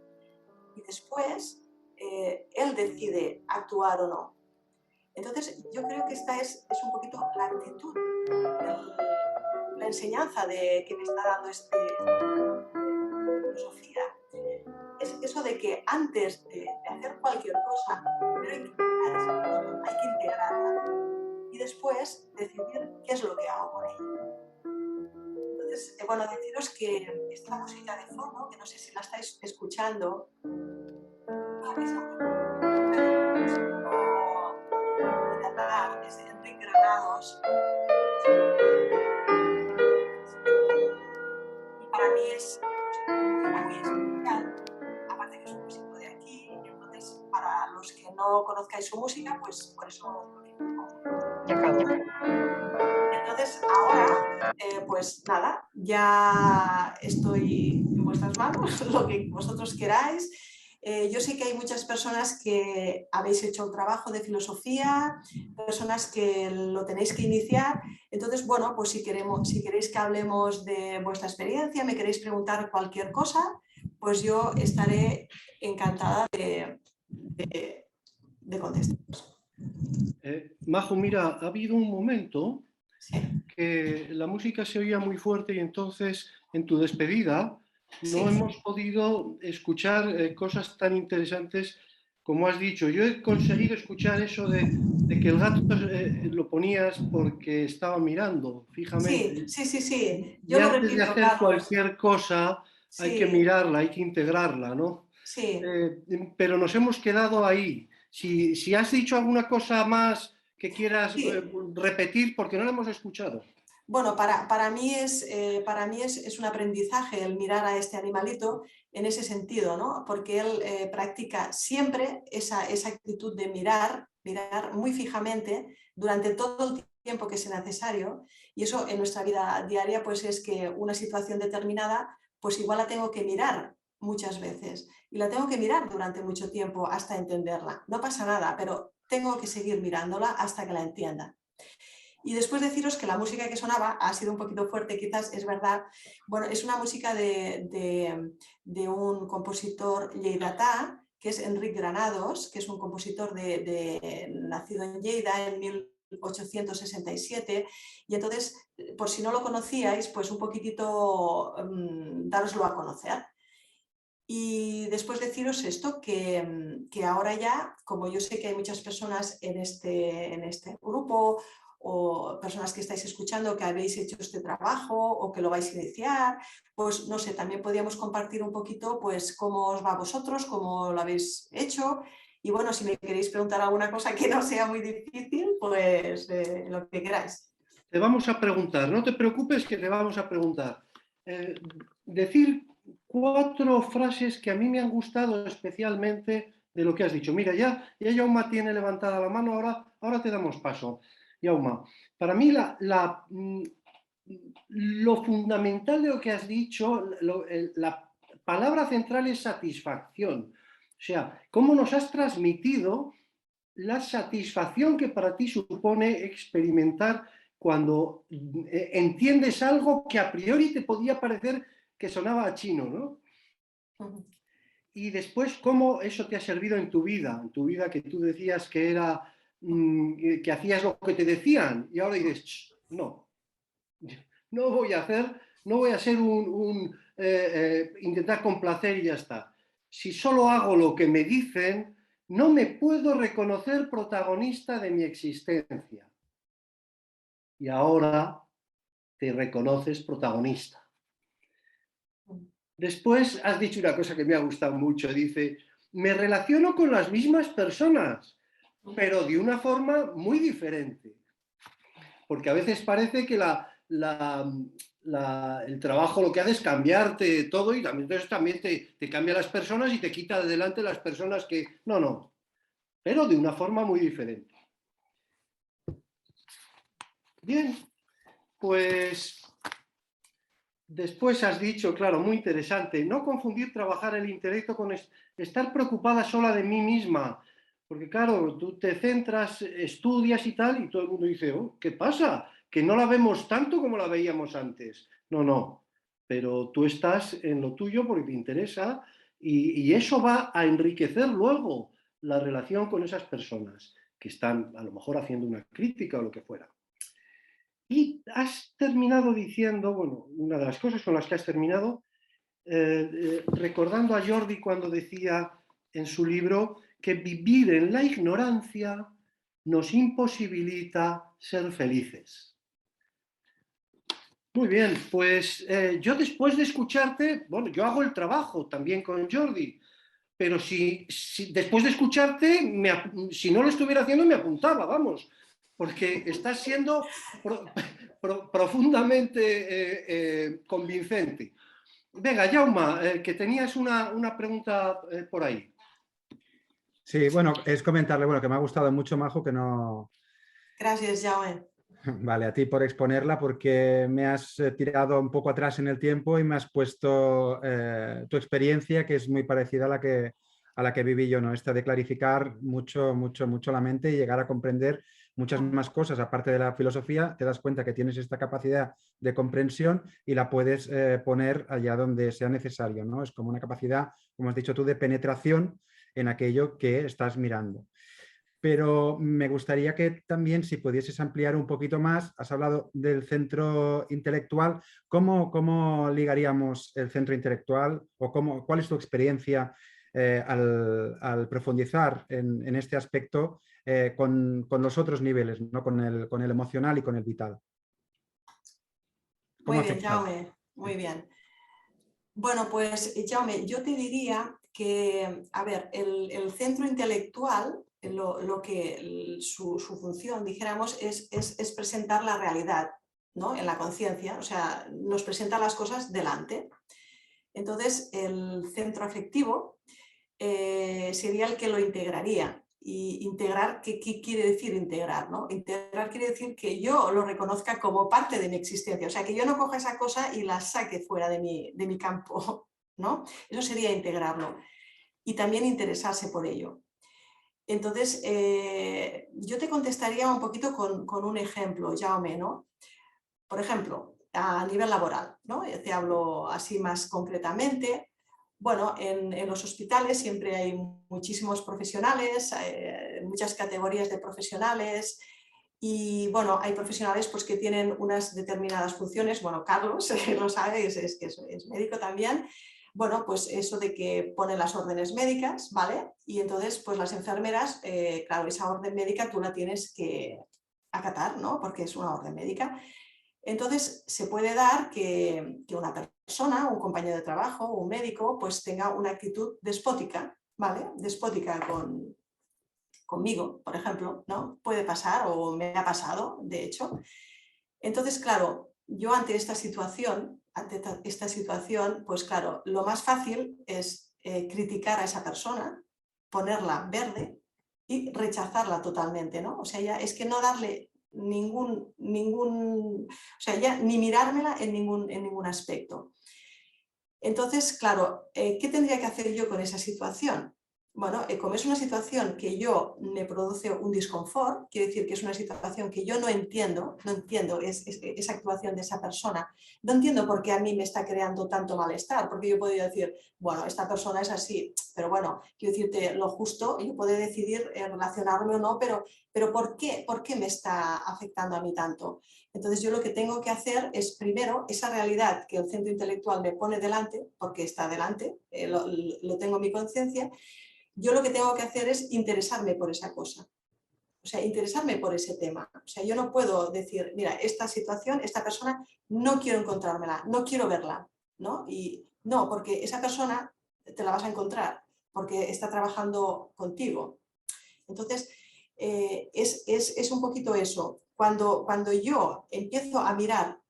Y después él decide actuar o no. Entonces yo creo que esta es un poquito la actitud, la enseñanza que me está dando esta filosofía. Es eso de que antes de hacer cualquier cosa, primero hay que integrarla y después decidir qué es lo que hago con ella. Entonces, bueno, deciros que esta música de fondo, que no sé si la estáis escuchando, es de Enrique Granados, y para mí es muy especial, aparte que es un músico de aquí, y entonces para los que no conozcáis su música, pues por eso lo digo. Entonces ahora, pues nada, ya estoy en vuestras manos, lo que vosotros queráis. Yo sé que hay muchas personas que habéis hecho el trabajo de filosofía, personas que lo tenéis que iniciar. Entonces, bueno, pues si queréis que hablemos de vuestra experiencia, me queréis preguntar cualquier cosa, pues yo estaré encantada de contestaros. Majo, mira, ha habido un momento Sí. que la música se oía muy fuerte y entonces en tu despedida no hemos podido escuchar cosas tan interesantes como has dicho. Yo he conseguido escuchar eso de que el gato lo ponías porque estaba mirando fijamente. Sí. Yo y antes de hacer cualquier cosa hay que mirarla, hay que integrarla, ¿no? Sí. Pero nos hemos quedado ahí. Si has dicho alguna cosa más que quieras repetir, porque no lo hemos escuchado. Bueno, para mí es un aprendizaje el mirar a este animalito en ese sentido, ¿no? Porque él practica siempre esa actitud de mirar muy fijamente durante todo el tiempo que sea necesario, y eso en nuestra vida diaria pues es que una situación determinada pues igual la tengo que mirar muchas veces y la tengo que mirar durante mucho tiempo hasta entenderla. No pasa nada, pero tengo que seguir mirándola hasta que la entienda. Y después deciros que la música que sonaba ha sido un poquito fuerte, quizás, es verdad. Bueno, es una música de un compositor lleidatà, que es Enric Granados, que es un compositor nacido en Lleida en 1867. Y entonces, por si no lo conocíais, pues un poquitito daroslo a conocer. Y después deciros esto, que ahora ya, como yo sé que hay muchas personas en este grupo, o personas que estáis escuchando que habéis hecho este trabajo o que lo vais a iniciar, pues no sé, también podríamos compartir un poquito pues cómo os va a vosotros, cómo lo habéis hecho, y bueno, si me queréis preguntar alguna cosa que no sea muy difícil, pues lo que queráis. Te vamos a preguntar, no te preocupes que te vamos a preguntar. Decir 4 frases que a mí me han gustado especialmente de lo que has dicho. Mira, ya Yauma tiene levantada la mano, ahora te damos paso. Yauma, para mí lo fundamental de lo que has dicho, la palabra central es satisfacción. O sea, cómo nos has transmitido la satisfacción que para ti supone experimentar cuando entiendes algo que a priori te podía parecer que sonaba a chino, ¿no? Y después, cómo eso te ha servido en tu vida que tú decías que era que hacías lo que te decían y ahora dices, no voy a ser intentar complacer y ya está. Si solo hago lo que me dicen, no me puedo reconocer protagonista de mi existencia. Y ahora te reconoces protagonista. Después has dicho una cosa que me ha gustado mucho. Dice, me relaciono con las mismas personas, pero de una forma muy diferente. Porque a veces parece que el trabajo lo que hace es cambiarte todo y entonces también te cambia las personas y te quita de delante las personas que... No, pero de una forma muy diferente. Bien, pues después has dicho, claro, muy interesante, no confundir trabajar el intelecto con estar preocupada sola de mí misma. Porque claro, tú te centras, estudias y tal, y todo el mundo dice, oh, ¿qué pasa? Que no la vemos tanto como la veíamos antes. No, pero tú estás en lo tuyo porque te interesa y eso va a enriquecer luego la relación con esas personas que están a lo mejor haciendo una crítica o lo que fuera. Y has terminado diciendo, bueno, una de las cosas con las que has terminado, recordando a Jordi cuando decía en su libro que vivir en la ignorancia nos imposibilita ser felices. Muy bien, pues yo después de escucharte, bueno, yo hago el trabajo también con Jordi, pero si después de escucharte, si no lo estuviera haciendo me apuntaba, vamos, porque estás siendo profundamente convincente. Venga, Jauma, que tenías una pregunta por ahí. Sí, bueno, es comentarle, bueno, que me ha gustado mucho, Majo, que no... Gracias, Jaume. Vale, a ti por exponerla, porque me has tirado un poco atrás en el tiempo y me has puesto tu experiencia, que es muy parecida a la que viví yo, ¿no? Esta de clarificar mucho la mente y llegar a comprender muchas más cosas. Aparte de la filosofía, te das cuenta que tienes esta capacidad de comprensión y la puedes poner allá donde sea necesario, ¿no? Es como una capacidad, como has dicho tú, de penetración en aquello que estás mirando. Pero me gustaría que también, si pudieses ampliar un poquito más, has hablado del centro intelectual, ¿cómo ligaríamos el centro intelectual o cuál es tu experiencia al profundizar en este aspecto con los otros niveles, ¿no? con el emocional y con el vital? Muy bien, Jaume, muy bien. Bueno, pues Jaume, yo te diría que, a ver, el centro intelectual, su función, dijéramos, es presentar la realidad, ¿no? En la conciencia, o sea, nos presenta las cosas delante. Entonces, el centro afectivo sería el que lo integraría. Y integrar, ¿qué quiere decir integrar? ¿No? Integrar quiere decir que yo lo reconozca como parte de mi existencia, o sea, que yo no coja esa cosa y la saque fuera de mi campo, ¿no? Eso sería integrarlo. Y también interesarse por ello. Entonces, yo te contestaría un poquito con un ejemplo, Jaume, ¿no? Por ejemplo, a nivel laboral, ¿no? Te hablo así más concretamente. Bueno, en los hospitales siempre hay muchísimos profesionales, muchas categorías de profesionales y bueno, hay profesionales pues, que tienen unas determinadas funciones. Bueno, Carlos lo sabe, es médico también. Bueno, pues eso de que ponen las órdenes médicas, ¿vale? Y entonces, pues las enfermeras, claro, esa orden médica tú la tienes que acatar, ¿no? Porque es una orden médica. Entonces, se puede dar que una persona, un compañero de trabajo, un médico, pues tenga una actitud despótica, ¿vale? Despótica conmigo, por ejemplo, ¿no? Puede pasar o me ha pasado, de hecho. Entonces, claro, yo ante esta situación, pues claro, lo más fácil es criticar a esa persona, ponerla verde y rechazarla totalmente, ¿no? O sea, ya es que no darle o sea, ya ni mirármela en ningún aspecto. Entonces, claro, ¿qué tendría que hacer yo con esa situación? Bueno, como es una situación que yo me produce un disconfort, quiere decir que es una situación que yo no entiendo esa actuación de esa persona, no entiendo por qué a mí me está creando tanto malestar, porque yo podría decir, bueno, esta persona es así, pero bueno, quiero decirte lo justo, yo puedo decidir relacionarme o no, pero ¿por qué me está afectando a mí tanto? Entonces yo lo que tengo que hacer es primero esa realidad que el centro intelectual me pone delante, porque está delante, lo tengo en mi conciencia, yo lo que tengo que hacer es interesarme por esa cosa, o sea, interesarme por ese tema. O sea, yo no puedo decir, mira, esta situación, esta persona, no quiero encontrármela, no quiero verla, ¿no? Y no, porque esa persona te la vas a encontrar, porque está trabajando contigo. Entonces, es un poquito eso. Cuando yo empiezo a mirar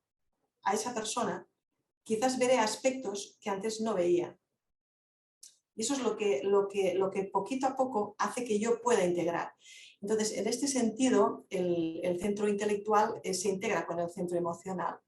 a esa persona, quizás veré aspectos que antes no veía. Y eso es lo que poquito a poco hace que yo pueda integrar. Entonces, en este sentido, el centro intelectual se integra con el centro emocional.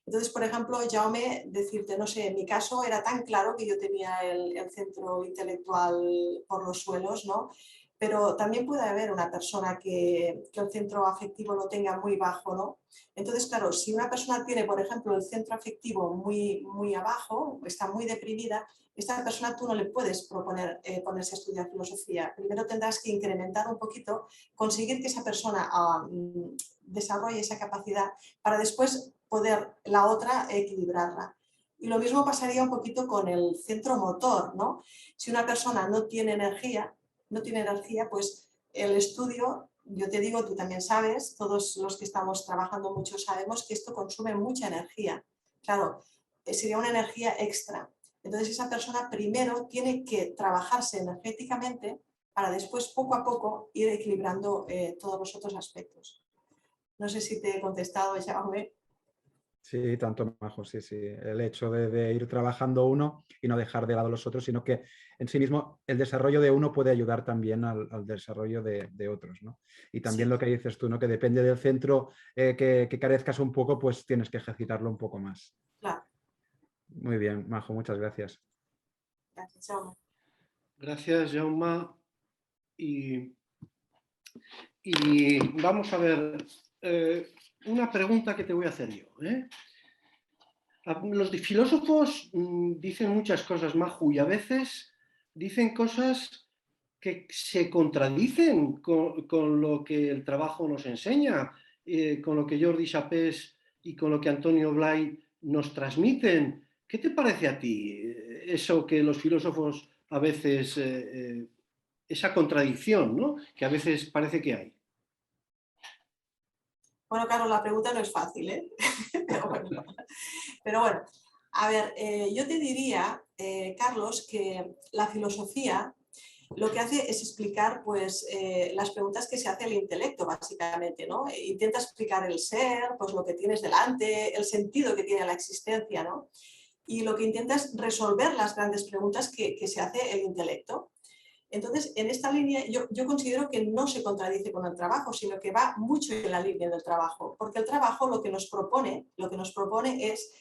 Entonces, por ejemplo, Jaume, decirte, no sé, en mi caso era tan claro que yo tenía el centro intelectual por los suelos, ¿no? Pero también puede haber una persona que el centro afectivo lo tenga muy bajo, ¿no? Entonces, claro, si una persona tiene, por ejemplo, el centro afectivo muy abajo, está muy deprimida, esta persona tú no le puedes proponer ponerse a estudiar filosofía. Primero tendrás que incrementar un poquito, conseguir que esa persona desarrolle esa capacidad para después poder la otra equilibrarla. Y lo mismo pasaría un poquito con el centro motor, ¿no? Si una persona no tiene energía, pues el estudio, yo te digo, tú también sabes, todos los que estamos trabajando mucho sabemos que esto consume mucha energía. Claro, sería una energía extra. Entonces esa persona primero tiene que trabajarse energéticamente para después poco a poco ir equilibrando todos los otros aspectos. No sé si te he contestado, Jaume. Sí, tanto Majo, sí, sí. El hecho de ir trabajando uno y no dejar de lado los otros, sino que en sí mismo el desarrollo de uno puede ayudar también al desarrollo de otros, ¿no? Y también Sí. lo que dices tú, ¿no? Que depende del centro que carezcas un poco, pues tienes que ejercitarlo un poco más. Claro, Muy bien, Majo, muchas gracias. gracias, Jaume. Gracias, Jaume. Y vamos a ver, una pregunta que te voy a hacer yo. Los filósofos dicen muchas cosas, Maju, y a veces dicen cosas que se contradicen con lo que el trabajo nos enseña, con lo que Jordi Sapés y con lo que Antonio Blay nos transmiten. ¿Qué te parece a ti eso que los filósofos a veces, esa contradicción, ¿no? Que a veces parece que hay? Bueno, Carlos, la pregunta no es fácil, ¿eh? Pero bueno, a ver, yo te diría, Carlos, que la filosofía lo que hace es explicar pues, las preguntas que se hace el intelecto, básicamente, ¿no? Intenta explicar el ser, pues lo que tienes delante, el sentido que tiene la existencia, ¿no? Y lo que intenta es resolver las grandes preguntas que se hace el intelecto. Entonces, en esta línea yo considero que no se contradice con el trabajo, sino que va mucho en la línea del trabajo, porque el trabajo lo que nos propone es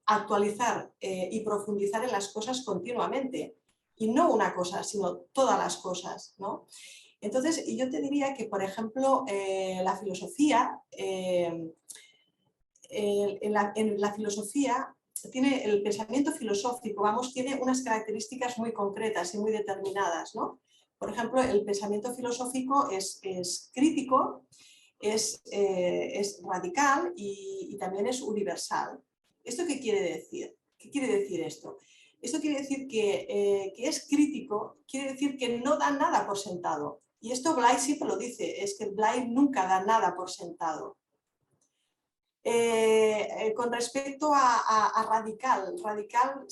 actualizar y profundizar en las cosas continuamente, y no una cosa, sino todas las cosas, ¿no? Entonces, yo te diría que, por ejemplo, la filosofía, en la filosofía tiene el pensamiento filosófico, vamos, tiene unas características muy concretas y muy determinadas, ¿no? Por ejemplo, el pensamiento filosófico es crítico, es radical y también es universal. ¿Esto qué quiere decir? ¿Qué quiere decir esto? Esto quiere decir que es crítico, quiere decir que no da nada por sentado. Y esto Blay siempre lo dice, es que Blay nunca da nada por sentado. Con respecto a radical, radical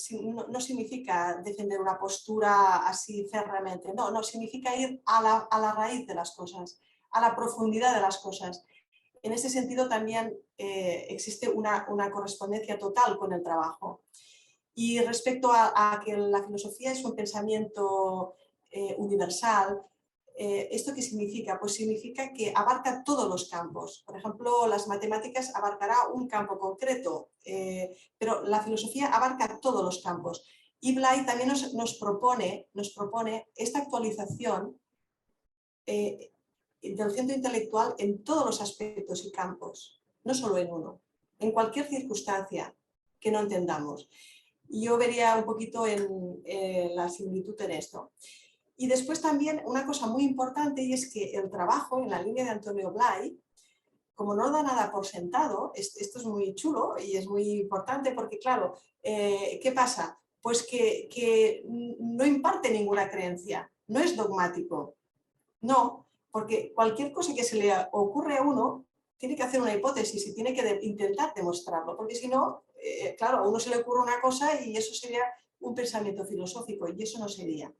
no significa defender una postura así férreamente, no, significa ir a la raíz de las cosas, a la profundidad de las cosas. en ese sentido también existe una correspondencia total con el trabajo. Y respecto a que la filosofía es un pensamiento universal, ¿esto qué significa? Pues significa que abarca todos los campos. Por ejemplo, las matemáticas abarcará un campo concreto, pero la filosofía abarca todos los campos. Y Blay también nos propone esta actualización del centro intelectual en todos los aspectos y campos, no solo en uno, en cualquier circunstancia que no entendamos. Y yo vería un poquito en la similitud en esto. Y después también una cosa muy importante, y es que el trabajo en la línea de Antonio Blay, como no da nada por sentado, esto es muy chulo y es muy importante porque, claro, ¿qué pasa? Pues que no imparte ninguna creencia, no es dogmático, no, porque cualquier cosa que se le ocurre a uno tiene que hacer una hipótesis y tiene que intentar demostrarlo, porque si no, claro, a uno se le ocurre una cosa y eso sería un pensamiento filosófico y eso no sería.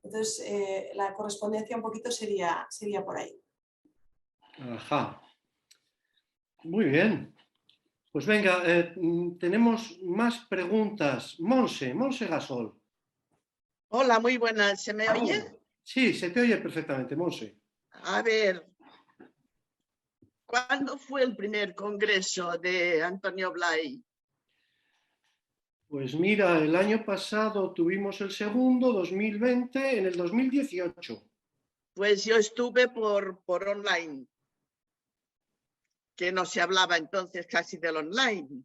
Entonces, la correspondencia un poquito sería por ahí. Ajá. Muy bien. Pues venga, tenemos más preguntas. Monse Gasol. Hola, muy buenas. ¿Se me oye? Sí, se te oye perfectamente, Monse. A ver, ¿cuándo fue el primer congreso de Antonio Blay? Pues mira, el año pasado tuvimos el segundo, 2020, en el 2018. Pues yo estuve por online, que no se hablaba entonces casi del online.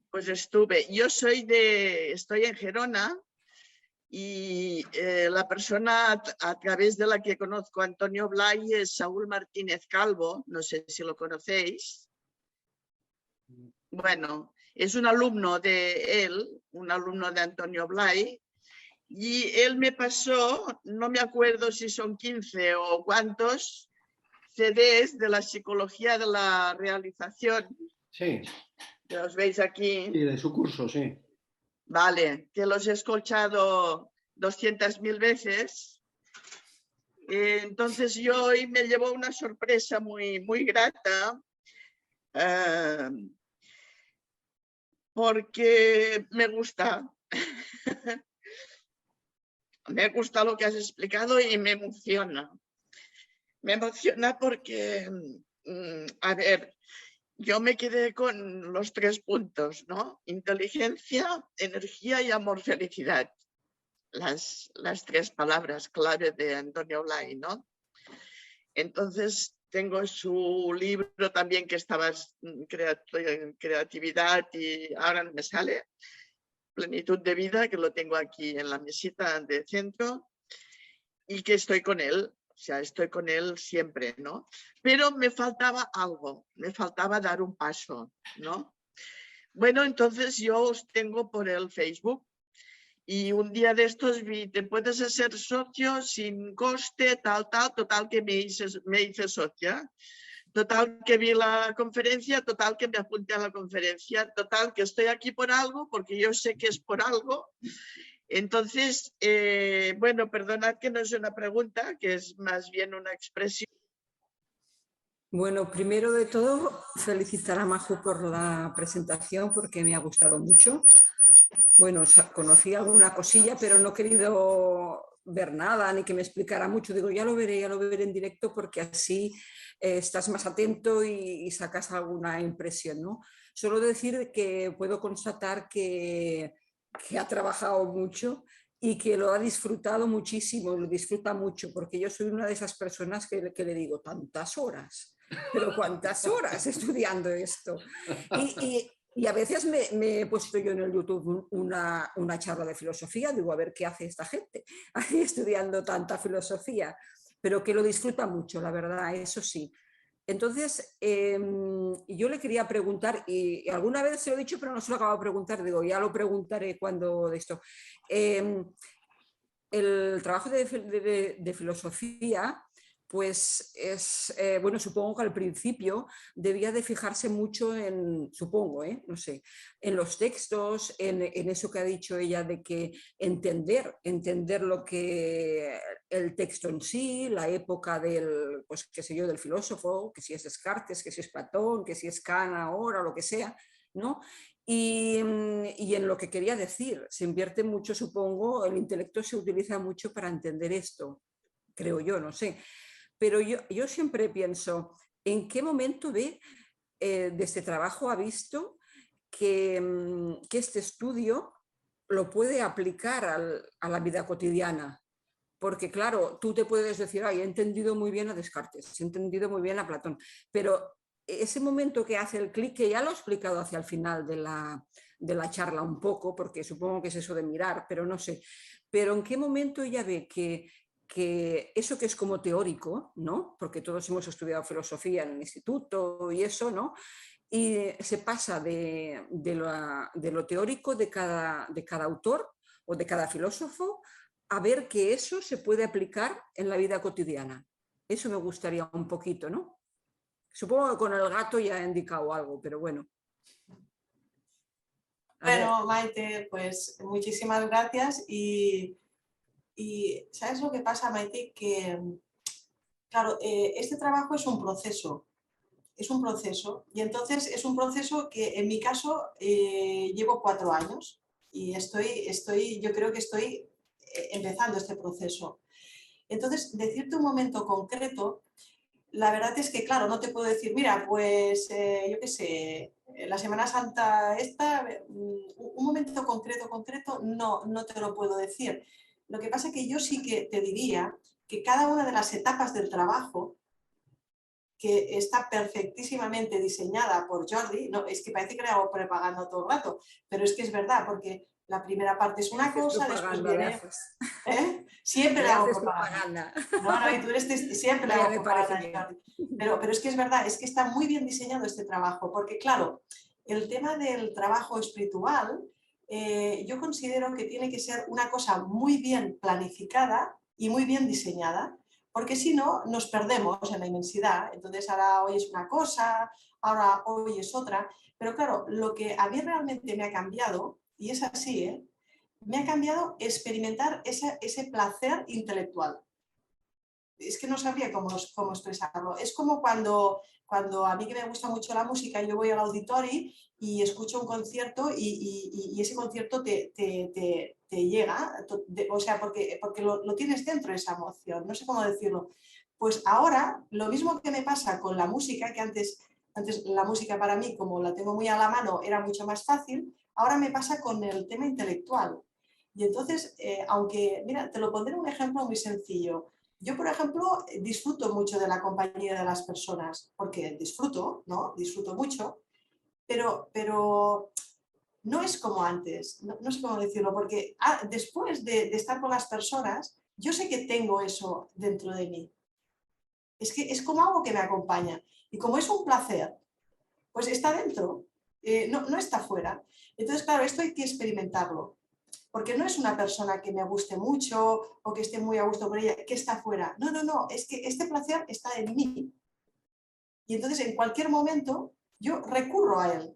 Pues estuve. Yo estoy en Gerona y la persona a través de la que conozco a Antonio Blay es Saúl Martínez Calvo, no sé si lo conocéis. Bueno, es un alumno de él, un alumno de Antonio Blay, y él me pasó, no me acuerdo si son 15 o cuántos, CDs de la psicología de la realización. Sí. Que los veis aquí. Y de su curso, sí. Vale, que los he escuchado 200.000 veces. Entonces yo hoy me llevo una sorpresa muy, muy grata. Porque me gusta. Me gusta lo que has explicado y me emociona. Me emociona porque, a ver, yo me quedé con los 3 puntos, ¿no? Inteligencia, energía y amor, felicidad. Las 3 palabras clave de Antonio Blay, ¿no? Entonces, tengo su libro también que estaba en creatividad y ahora no me sale, Plenitud de vida, que lo tengo aquí en la mesita de centro y que estoy con él, o sea, estoy con él siempre, ¿no? Pero me faltaba algo, me faltaba dar un paso, ¿no? Bueno, entonces yo os tengo por el Facebook y un día de estos vi, te puedes hacer socio sin coste, total que me hice socia. Total que vi la conferencia, total que me apunté a la conferencia, total que estoy aquí por algo, porque yo sé que es por algo. Entonces, bueno, perdonad que no es una pregunta, que es más bien una expresión. Bueno, primero de todo, felicitar a Maju por la presentación porque me ha gustado mucho. Bueno, conocí alguna cosilla, pero no he querido ver nada ni que me explicara mucho. Digo, ya lo veré en directo porque así estás más atento y sacas alguna impresión, ¿no? Solo decir que puedo constatar que ha trabajado mucho y que lo ha disfrutado muchísimo, lo disfruta mucho, porque yo soy una de esas personas que le digo, tantas horas, pero ¿cuántas horas estudiando esto? Y a veces me he puesto yo en el YouTube una charla de filosofía, digo, a ver qué hace esta gente ahí estudiando tanta filosofía, pero que lo disfruta mucho, la verdad, eso sí. Entonces, yo le quería preguntar, y alguna vez se lo he dicho, pero no se lo acabo de preguntar, digo, ya lo preguntaré cuando de esto. El trabajo de filosofía pues es, bueno, supongo que al principio debía de fijarse mucho en, supongo, no sé, en los textos, en eso que ha dicho ella de que entender lo que el texto en sí, la época del, pues qué sé yo, del filósofo, que si es Descartes, que si es Platón, que si es Kant ahora, lo que sea, ¿no? Y en lo que quería decir, se invierte mucho, supongo, el intelecto se utiliza mucho para entender esto, creo yo, no sé. Pero yo siempre pienso, ¿en qué momento de este trabajo ha visto que este estudio lo puede aplicar a la vida cotidiana? Porque claro, tú te puedes decir, ay, he entendido muy bien a Descartes, he entendido muy bien a Platón, pero ese momento que hace el clic, que ya lo he explicado hacia el final de la charla un poco, porque supongo que es eso de mirar, pero no sé, pero ¿en qué momento ella ve que eso que es como teórico, ¿no? Porque todos hemos estudiado filosofía en el instituto y eso, ¿no? Y se pasa de lo teórico de cada autor o de cada filósofo a ver que eso se puede aplicar en la vida cotidiana. Eso me gustaría un poquito, ¿no? Supongo que con el gato ya he indicado algo, pero bueno. Bueno, Maite, pues muchísimas gracias y ¿sabes lo que pasa, Maite? Que, claro, este trabajo es un proceso y entonces es un proceso que en mi caso llevo 4 años y yo creo que estoy empezando este proceso. Entonces, decirte un momento concreto, la verdad es que, claro, no te puedo decir, mira, pues yo qué sé, la Semana Santa esta, un momento concreto, no te lo puedo decir. Lo que pasa es que yo sí que te diría que cada una de las etapas del trabajo, que está perfectísimamente diseñada por Jordi, no, es que parece que le hago propaganda todo el rato, pero es que es verdad, porque la primera parte es una cosa, después viene... Siempre le hago propaganda. No, y tú eres siempre le hago propaganda. Pero es que es verdad, es que está muy bien diseñado este trabajo, porque claro, el tema del trabajo espiritual, yo considero que tiene que ser una cosa muy bien planificada y muy bien diseñada, porque si no nos perdemos en la inmensidad. Entonces ahora hoy es una cosa, ahora hoy es otra, pero claro, lo que a mí realmente me ha cambiado, y es así, me ha cambiado experimentar ese placer intelectual. Es que no sabría cómo expresarlo. Es como cuando a mí que me gusta mucho la música, yo voy al auditorio y escucho un concierto y ese concierto te llega, o sea, porque lo tienes dentro esa emoción, no sé cómo decirlo. Pues ahora, lo mismo que me pasa con la música, que antes la música para mí, como la tengo muy a la mano, era mucho más fácil, ahora me pasa con el tema intelectual. Y entonces, aunque, mira, te lo pondré un ejemplo muy sencillo. Yo, por ejemplo, disfruto mucho de la compañía de las personas, porque disfruto, ¿no? Disfruto mucho, pero no es como antes, no sé cómo decirlo, porque después de estar con las personas, yo sé que tengo eso dentro de mí. Es que es como algo que me acompaña. Y como es un placer, pues está dentro, no está fuera. Entonces, claro, esto hay que experimentarlo. Porque no es una persona que me guste mucho o que esté muy a gusto con ella, que está fuera. No, es que este placer está en mí. Y entonces en cualquier momento yo recurro a él.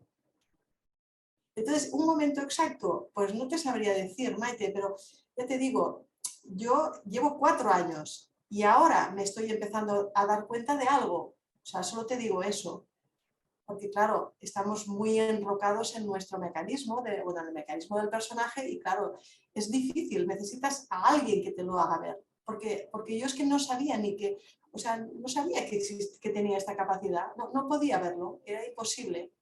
Entonces, un momento exacto, pues no te sabría decir, Maite, pero ya te digo, yo llevo 4 años y ahora me estoy empezando a dar cuenta de algo. O sea, solo te digo eso. Porque claro, estamos muy enrocados en nuestro mecanismo, en el mecanismo del personaje y claro, es difícil, necesitas a alguien que te lo haga ver, porque yo es que no sabía o sea, no sabía que tenía esta capacidad, no podía verlo, era imposible.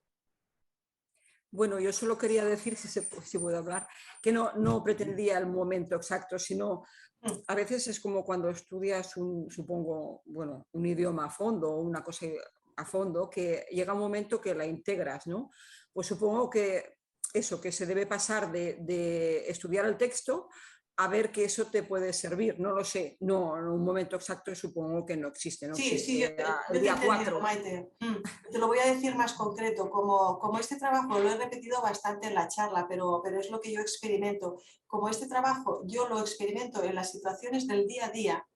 Bueno, yo solo quería decir, si puedo hablar, que no pretendía el momento exacto, sino a veces es como cuando estudias supongo, bueno, un idioma a fondo o una cosa a fondo, que llega un momento que la integras, ¿no? Pues supongo que eso, que se debe pasar de estudiar el texto a ver que eso te puede servir, no lo sé, no, en un momento exacto supongo que no existe, no existe. Sí, yo te he entendido, Maite. Te lo voy a decir más concreto, como este trabajo lo he repetido bastante en la charla, pero es lo que yo experimento. Como este trabajo yo lo experimento en las situaciones del día a día,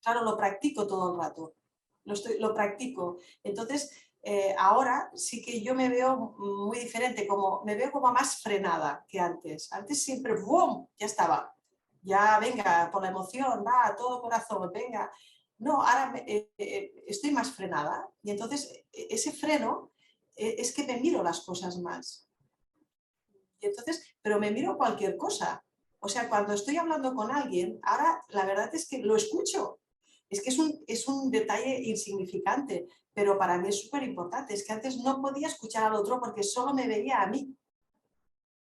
claro, lo practico todo el rato, lo practico. Entonces, ahora sí que yo me veo muy diferente, me veo como más frenada que antes. Antes siempre, ¡bum!, ya estaba. Ya, venga, por la emoción, va, a todo corazón, venga. No, ahora estoy más frenada y entonces ese freno es que me miro las cosas más. Y entonces, pero me miro cualquier cosa. O sea, cuando estoy hablando con alguien, ahora la verdad es que lo escucho. Es que es un detalle insignificante, pero para mí es súper importante. Es que antes no podía escuchar al otro porque solo me veía a mí.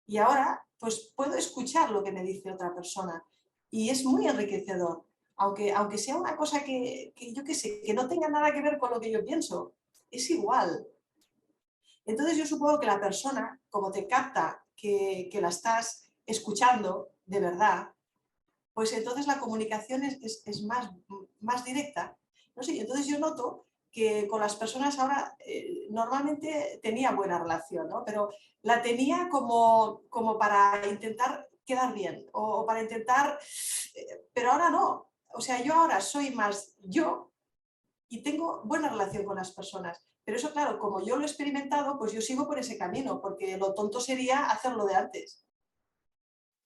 Y ahora, pues puedo escuchar lo que me dice otra persona. Y es muy enriquecedor. Aunque sea una cosa que yo qué sé, que no tenga nada que ver con lo que yo pienso. Es igual. Entonces yo supongo que la persona, como te capta que la estás escuchando de verdad, pues entonces la comunicación es más directa. No sé, entonces yo noto que con las personas ahora normalmente tenía buena relación, ¿no? Pero la tenía como para intentar quedar bien o para intentar... pero ahora no. O sea, yo ahora soy más yo y tengo buena relación con las personas. Pero eso, claro, como yo lo he experimentado, pues yo sigo por ese camino, porque lo tonto sería hacerlo de antes.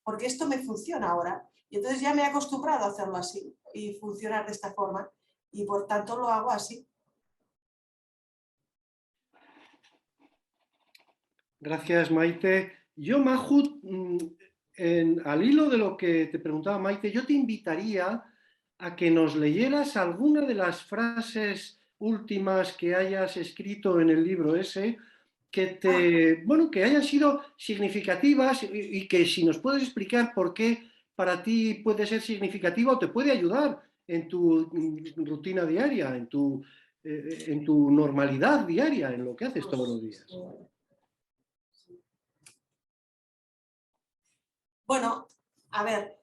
Porque esto me funciona ahora. Y entonces ya me he acostumbrado a hacerlo así y funcionar de esta forma. Y por tanto lo hago así. Gracias, Maite. Yo, Mahut, al hilo de lo que te preguntaba Maite, yo te invitaría a que nos leyeras alguna de las frases últimas que hayas escrito en el libro ese, que hayan sido significativas y que si nos puedes explicar por qué para ti puede ser significativa o te puede ayudar en tu rutina diaria, en tu normalidad diaria, en lo que haces todos los días. Bueno, a ver,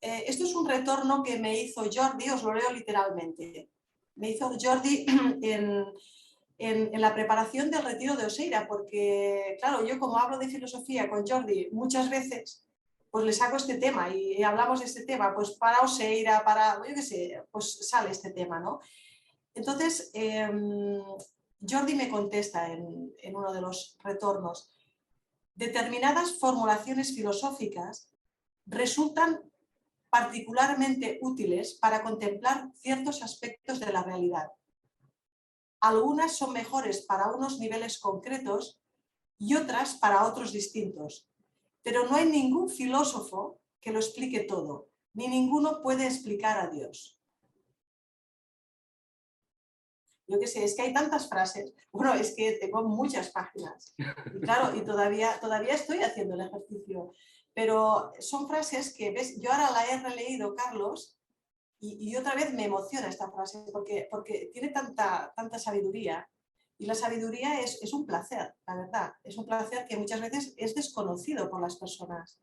esto es un retorno que me hizo Jordi, os lo leo literalmente. Me hizo Jordi en la preparación del retiro de Oseira, porque, claro, yo como hablo de filosofía con Jordi muchas veces, pues le saco este tema y hablamos de este tema, pues para Oseira, yo qué sé, pues sale este tema, ¿no? Entonces, Jordi me contesta en uno de los retornos: determinadas formulaciones filosóficas resultan particularmente útiles para contemplar ciertos aspectos de la realidad. Algunas son mejores para unos niveles concretos y otras para otros distintos, pero no hay ningún filósofo que lo explique todo, ni ninguno puede explicar a Dios. Yo qué sé, es que hay tantas frases. Bueno, es que tengo muchas páginas. Y claro, y todavía estoy haciendo el ejercicio. Pero son frases que, ¿ves? Yo ahora la he releído, Carlos, y otra vez me emociona esta frase, porque tiene tanta sabiduría. Y la sabiduría es un placer, la verdad. Es un placer que muchas veces es desconocido por las personas.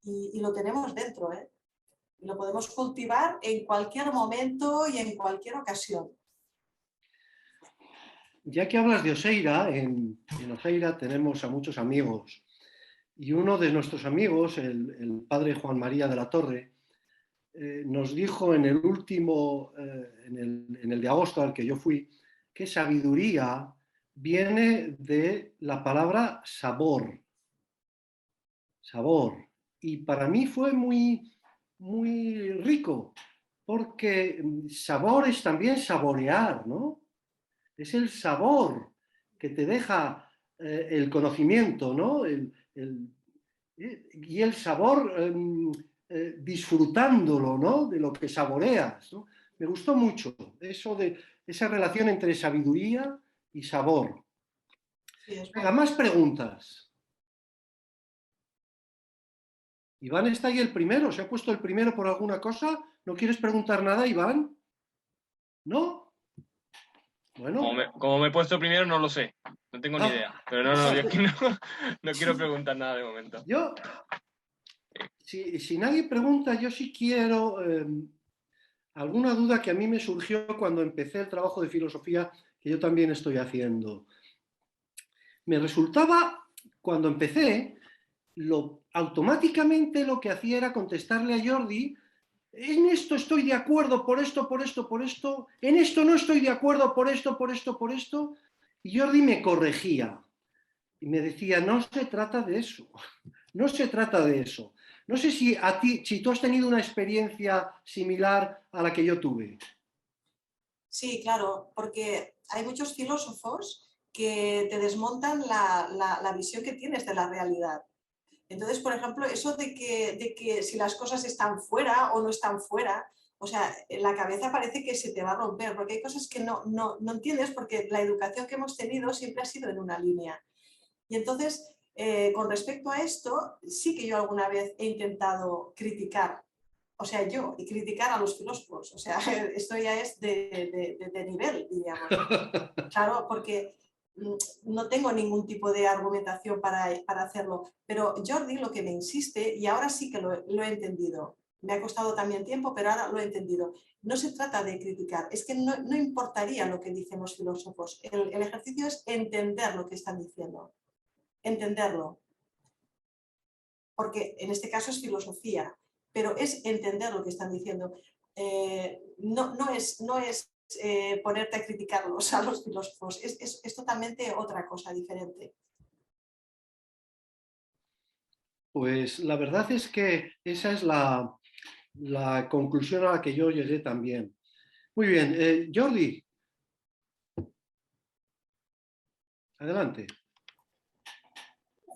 Y lo tenemos dentro, ¿eh? Y lo podemos cultivar en cualquier momento y en cualquier ocasión. Ya que hablas de Oseira, en Oseira tenemos a muchos amigos y uno de nuestros amigos, el padre Juan María de la Torre, nos dijo en el último, en el de agosto al que yo fui, que sabiduría viene de la palabra sabor. Sabor. Y para mí fue muy, muy rico, porque sabor es también saborear, ¿no? Es el sabor que te deja el conocimiento, ¿no? Y el sabor disfrutándolo, ¿no? De lo que saboreas, ¿no? Me gustó mucho eso de esa relación entre sabiduría y sabor. Sí, Venga, más preguntas. Iván está ahí el primero, ¿se ha puesto el primero por alguna cosa? ¿No quieres preguntar nada, Iván? ¿No? Bueno. Como me he puesto primero, no lo sé. No tengo ni idea. Pero yo no quiero preguntar nada de momento. Yo, si nadie pregunta, yo sí quiero alguna duda que a mí me surgió cuando empecé el trabajo de filosofía que yo también estoy haciendo. Me resultaba, cuando empecé, automáticamente lo que hacía era contestarle a Jordi en esto estoy de acuerdo por esto, por esto, por esto, en esto no estoy de acuerdo por esto, por esto, por esto, y Jordi me corregía y me decía, no se trata de eso, no se trata de eso. No sé si si tú has tenido una experiencia similar a la que yo tuve. Sí, claro, porque hay muchos filósofos que te desmontan la visión que tienes de la realidad. Entonces, por ejemplo, eso de que si las cosas están fuera o no están fuera, o sea, en la cabeza parece que se te va a romper, porque hay cosas que no entiendes porque la educación que hemos tenido siempre ha sido en una línea. Y entonces, con respecto a esto, sí que yo alguna vez he intentado criticar, o sea, yo, y criticar a los filósofos, o sea, esto ya es de nivel, diríamos. Claro, porque no tengo ningún tipo de argumentación para hacerlo, pero Jordi lo que me insiste, y ahora sí que lo he entendido, me ha costado también tiempo, pero ahora lo he entendido, no se trata de criticar, es que no importaría lo que dicen los filósofos, el ejercicio es entender lo que están diciendo, entenderlo, porque en este caso es filosofía, pero es entender lo que están diciendo. No es ponerte a criticarlos a los filósofos, es totalmente otra cosa diferente. Pues la verdad es que esa es la conclusión a la que yo llegué también. Muy bien, Jordi, adelante.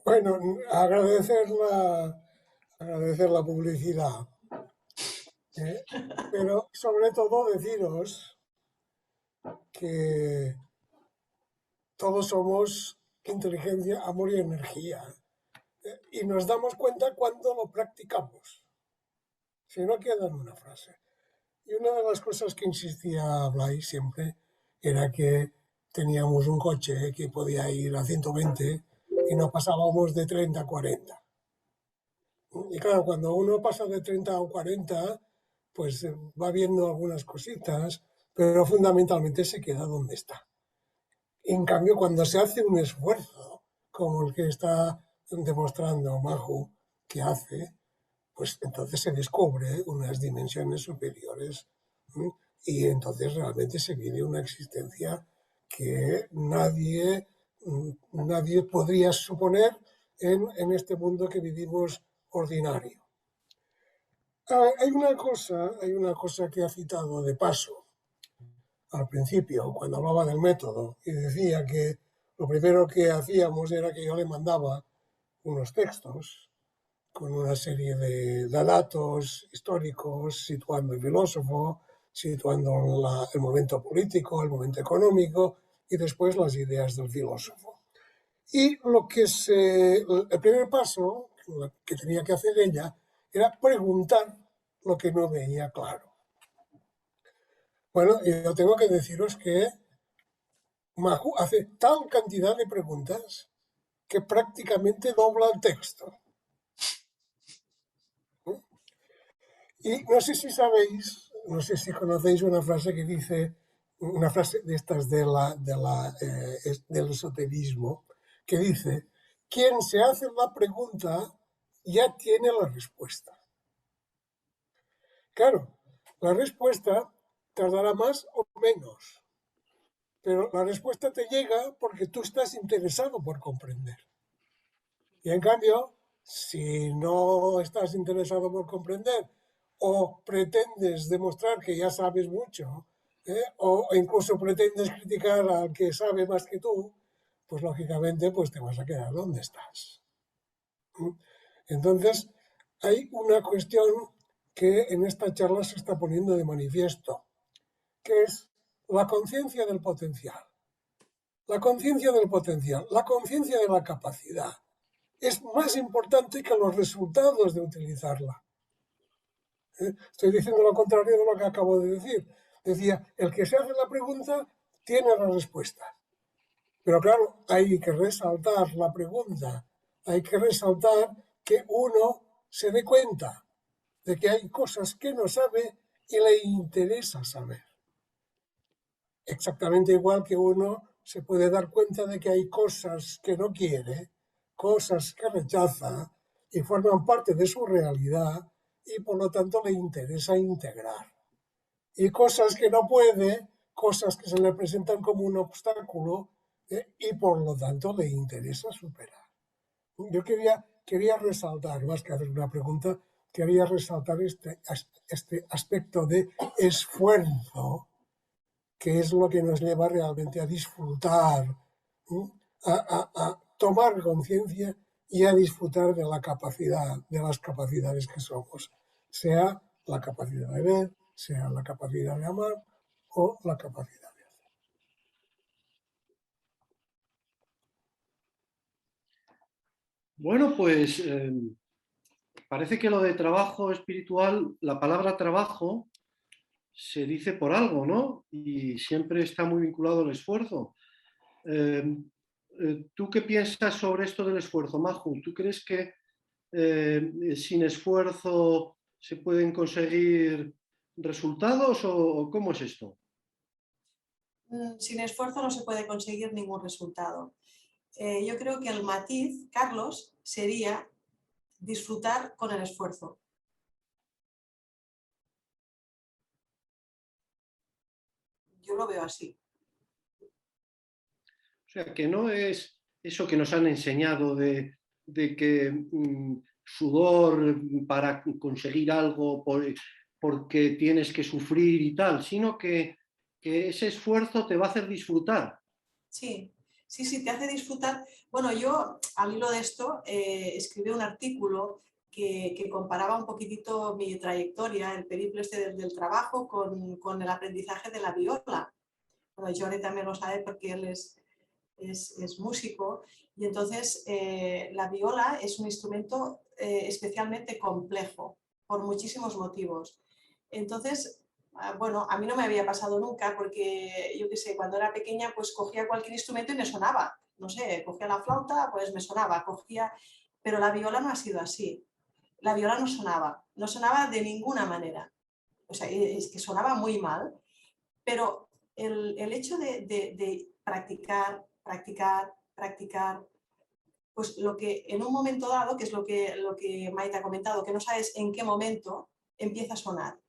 Bueno, agradecer la publicidad, pero sobre todo deciros que todos somos inteligencia, amor y energía, y nos damos cuenta cuando lo practicamos, si no queda en una frase. Y una de las cosas que insistía Blay siempre era que teníamos un coche que podía ir a 120 y no pasábamos de 30 a 40. Y claro, cuando uno pasa de 30 a 40, pues va viendo algunas cositas, pero fundamentalmente se queda donde está. En cambio, cuando se hace un esfuerzo, como el que está demostrando Majo que hace, pues entonces se descubre unas dimensiones superiores, ¿sí? Y entonces realmente se vive una existencia que nadie podría suponer en este mundo que vivimos ordinario. Hay una cosa que ha citado de paso al principio, cuando hablaba del método, y decía que lo primero que hacíamos era que yo le mandaba unos textos con una serie de datos históricos, situando el filósofo, situando el momento político, el momento económico y después las ideas del filósofo. Y el primer paso que tenía que hacer ella era preguntar lo que no veía claro. Bueno, yo tengo que deciros que Majo hace tal cantidad de preguntas que prácticamente dobla el texto. Y no sé si sabéis, no sé si conocéis una frase que dice, una frase de estas del esoterismo, que dice, quien se hace la pregunta ya tiene la respuesta. Claro, la respuesta tardará más o menos, pero la respuesta te llega porque tú estás interesado por comprender. Y en cambio, si no estás interesado por comprender o pretendes demostrar que ya sabes mucho, o incluso pretendes criticar al que sabe más que tú, pues lógicamente pues te vas a quedar donde estás. Entonces, hay una cuestión que en esta charla se está poniendo de manifiesto, que es la conciencia del potencial. La conciencia del potencial, la conciencia de la capacidad, es más importante que los resultados de utilizarla. Estoy diciendo lo contrario de lo que acabo de decir. Decía, el que se hace la pregunta tiene la respuesta. Pero claro, hay que resaltar la pregunta, hay que resaltar que uno se dé cuenta de que hay cosas que no sabe y le interesa saber. Exactamente igual que uno se puede dar cuenta de que hay cosas que no quiere, cosas que rechaza y forman parte de su realidad y por lo tanto le interesa integrar. Y cosas que no puede, cosas que se le presentan como un obstáculo y por lo tanto le interesa superar. Yo quería resaltar, más que hacer una pregunta, quería resaltar este aspecto de esfuerzo, que es lo que nos lleva realmente a disfrutar, a tomar conciencia y a disfrutar de la capacidad, de las capacidades que somos, sea la capacidad de ver, sea la capacidad de amar o la capacidad de hacer. Bueno, pues parece que lo de trabajo espiritual, la palabra trabajo se dice por algo, ¿no? Y siempre está muy vinculado al esfuerzo. ¿Tú qué piensas sobre esto del esfuerzo, Maju? ¿Tú crees que sin esfuerzo se pueden conseguir resultados o cómo es esto? Sin esfuerzo no se puede conseguir ningún resultado. Yo creo que el matiz, Carlos, sería disfrutar con el esfuerzo. Yo lo veo así. O sea, que no es eso que nos han enseñado de que sudor para conseguir algo porque tienes que sufrir y tal, sino que ese esfuerzo te va a hacer disfrutar. Sí, sí, te hace disfrutar. Bueno, yo al hilo de esto escribí un artículo que comparaba un poquitito mi trayectoria, el periplo este del trabajo con el aprendizaje de la viola. Bueno, Jordi también lo sabe porque él es músico y entonces la viola es un instrumento especialmente complejo por muchísimos motivos. Entonces, bueno, a mí no me había pasado nunca porque yo qué sé, cuando era pequeña pues cogía cualquier instrumento y me sonaba, no sé, cogía la flauta pues me sonaba, pero la viola no ha sido así. La viola no sonaba de ninguna manera, o sea, es que sonaba muy mal, pero el hecho de practicar, pues lo que en un momento dado, que es lo que Maite ha comentado, que no sabes en qué momento empieza a sonar.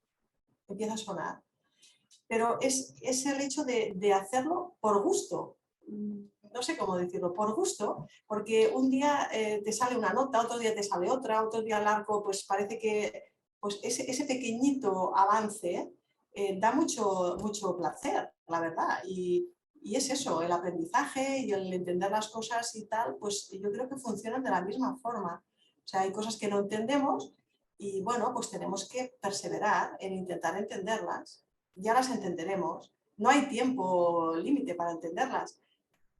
Pero es el hecho de hacerlo por gusto. No sé cómo decirlo, por gusto, porque un día te sale una nota, otro día te sale otra, otro día largo, pues parece que pues ese pequeñito avance da mucho placer, la verdad. Y es eso, el aprendizaje y el entender las cosas y tal, pues yo creo que funcionan de la misma forma. O sea, hay cosas que no entendemos y bueno, pues tenemos que perseverar en intentar entenderlas. Ya las entenderemos. No hay tiempo límite para entenderlas,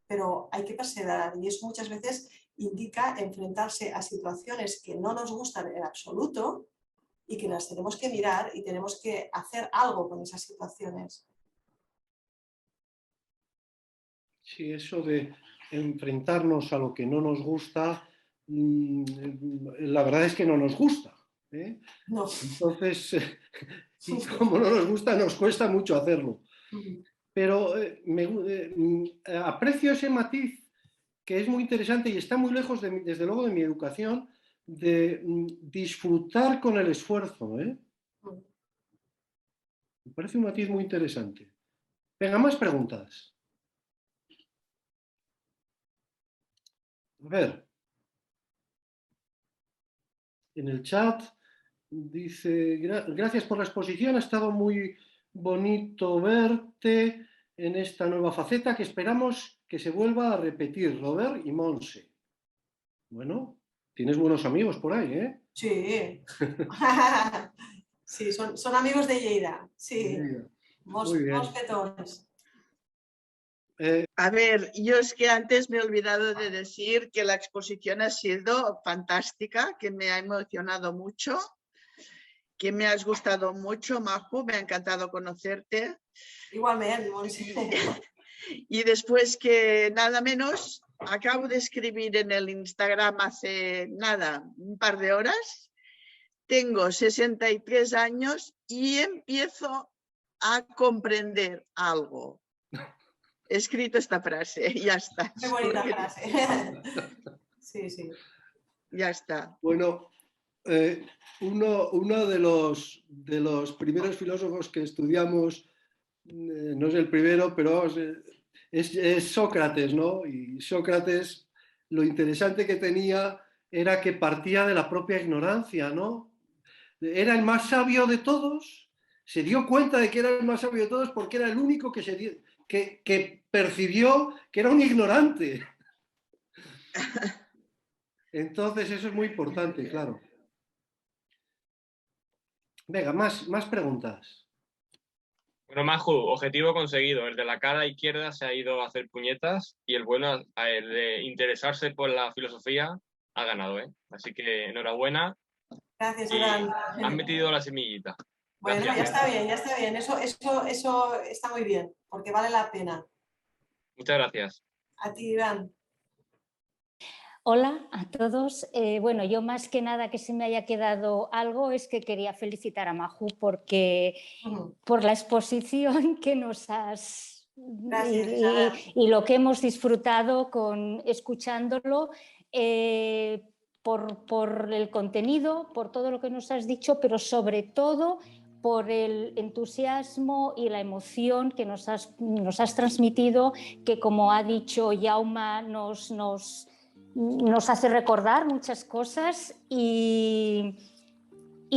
pero hay que perseverar y eso muchas veces indica enfrentarse a situaciones que no nos gustan en absoluto y que las tenemos que mirar y tenemos que hacer algo con esas situaciones. Sí, eso de enfrentarnos a lo que no nos gusta, la verdad es que no nos gusta. No. Entonces, y como no nos gusta, nos cuesta mucho hacerlo. Pero aprecio ese matiz que es muy interesante y está muy lejos, desde luego, de mi educación, de disfrutar con el esfuerzo. Me parece un matiz muy interesante. Venga, más preguntas. A ver. En el chat dice, gracias por la exposición, ha estado muy bonito verte en esta nueva faceta que esperamos que se vuelva a repetir, Robert y Monse. Bueno, tienes buenos amigos por ahí, ¿eh? Sí. Sí, son amigos de Lleida. Sí. Muy bien. Mosquetones. A ver, yo es que antes me he olvidado de decir que la exposición ha sido fantástica, que me ha emocionado mucho, que me has gustado mucho, Maju, me ha encantado conocerte. Igualmente, Monse. Y después que nada menos, acabo de escribir en el Instagram hace nada, un par de horas, tengo 63 años y empiezo a comprender algo. He escrito esta frase, ya está. Qué bonita frase. Sí, sí. Ya está. Bueno, uno de los primeros filósofos que estudiamos, no es el primero, pero es Sócrates, ¿no? Y Sócrates, lo interesante que tenía era que partía de la propia ignorancia, ¿no? Era el más sabio de todos, se dio cuenta de que era el más sabio de todos porque era el único que percibió que era un ignorante. Entonces eso es muy importante, claro. Venga, más preguntas. Bueno, Maju, objetivo conseguido. El de la cara izquierda se ha ido a hacer puñetas y el bueno, el de interesarse por la filosofía, ha ganado, ¿eh? Así que enhorabuena. Gracias, Y Iván. han metido la semillita. Bueno, Gracias, ya está bien, ya está bien. Eso está muy bien, porque vale la pena. Muchas gracias. A ti, Iván. Hola a todos. Bueno, yo más que nada que se me haya quedado algo es que quería felicitar a Maju porque por la exposición que nos has y lo que hemos disfrutado escuchándolo, por el contenido, por todo lo que nos has dicho, pero sobre todo por el entusiasmo y la emoción que nos has transmitido, que como ha dicho Jaume nos hace recordar muchas cosas y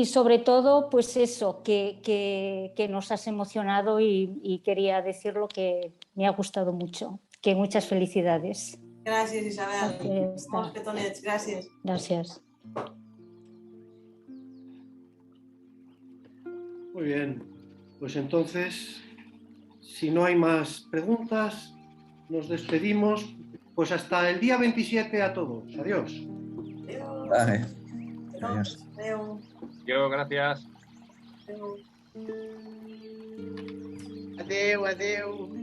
sobre todo pues eso, que nos has emocionado y quería decirlo que me ha gustado mucho, que muchas felicidades. Gracias, Isabel. Molts petonets, gracias. Gracias. Muy bien, pues entonces, si no hay más preguntas, nos despedimos. Pues hasta el día 27 a todos. Adiós. Vale. Adiós. Yo, gracias. Adeu, adeu.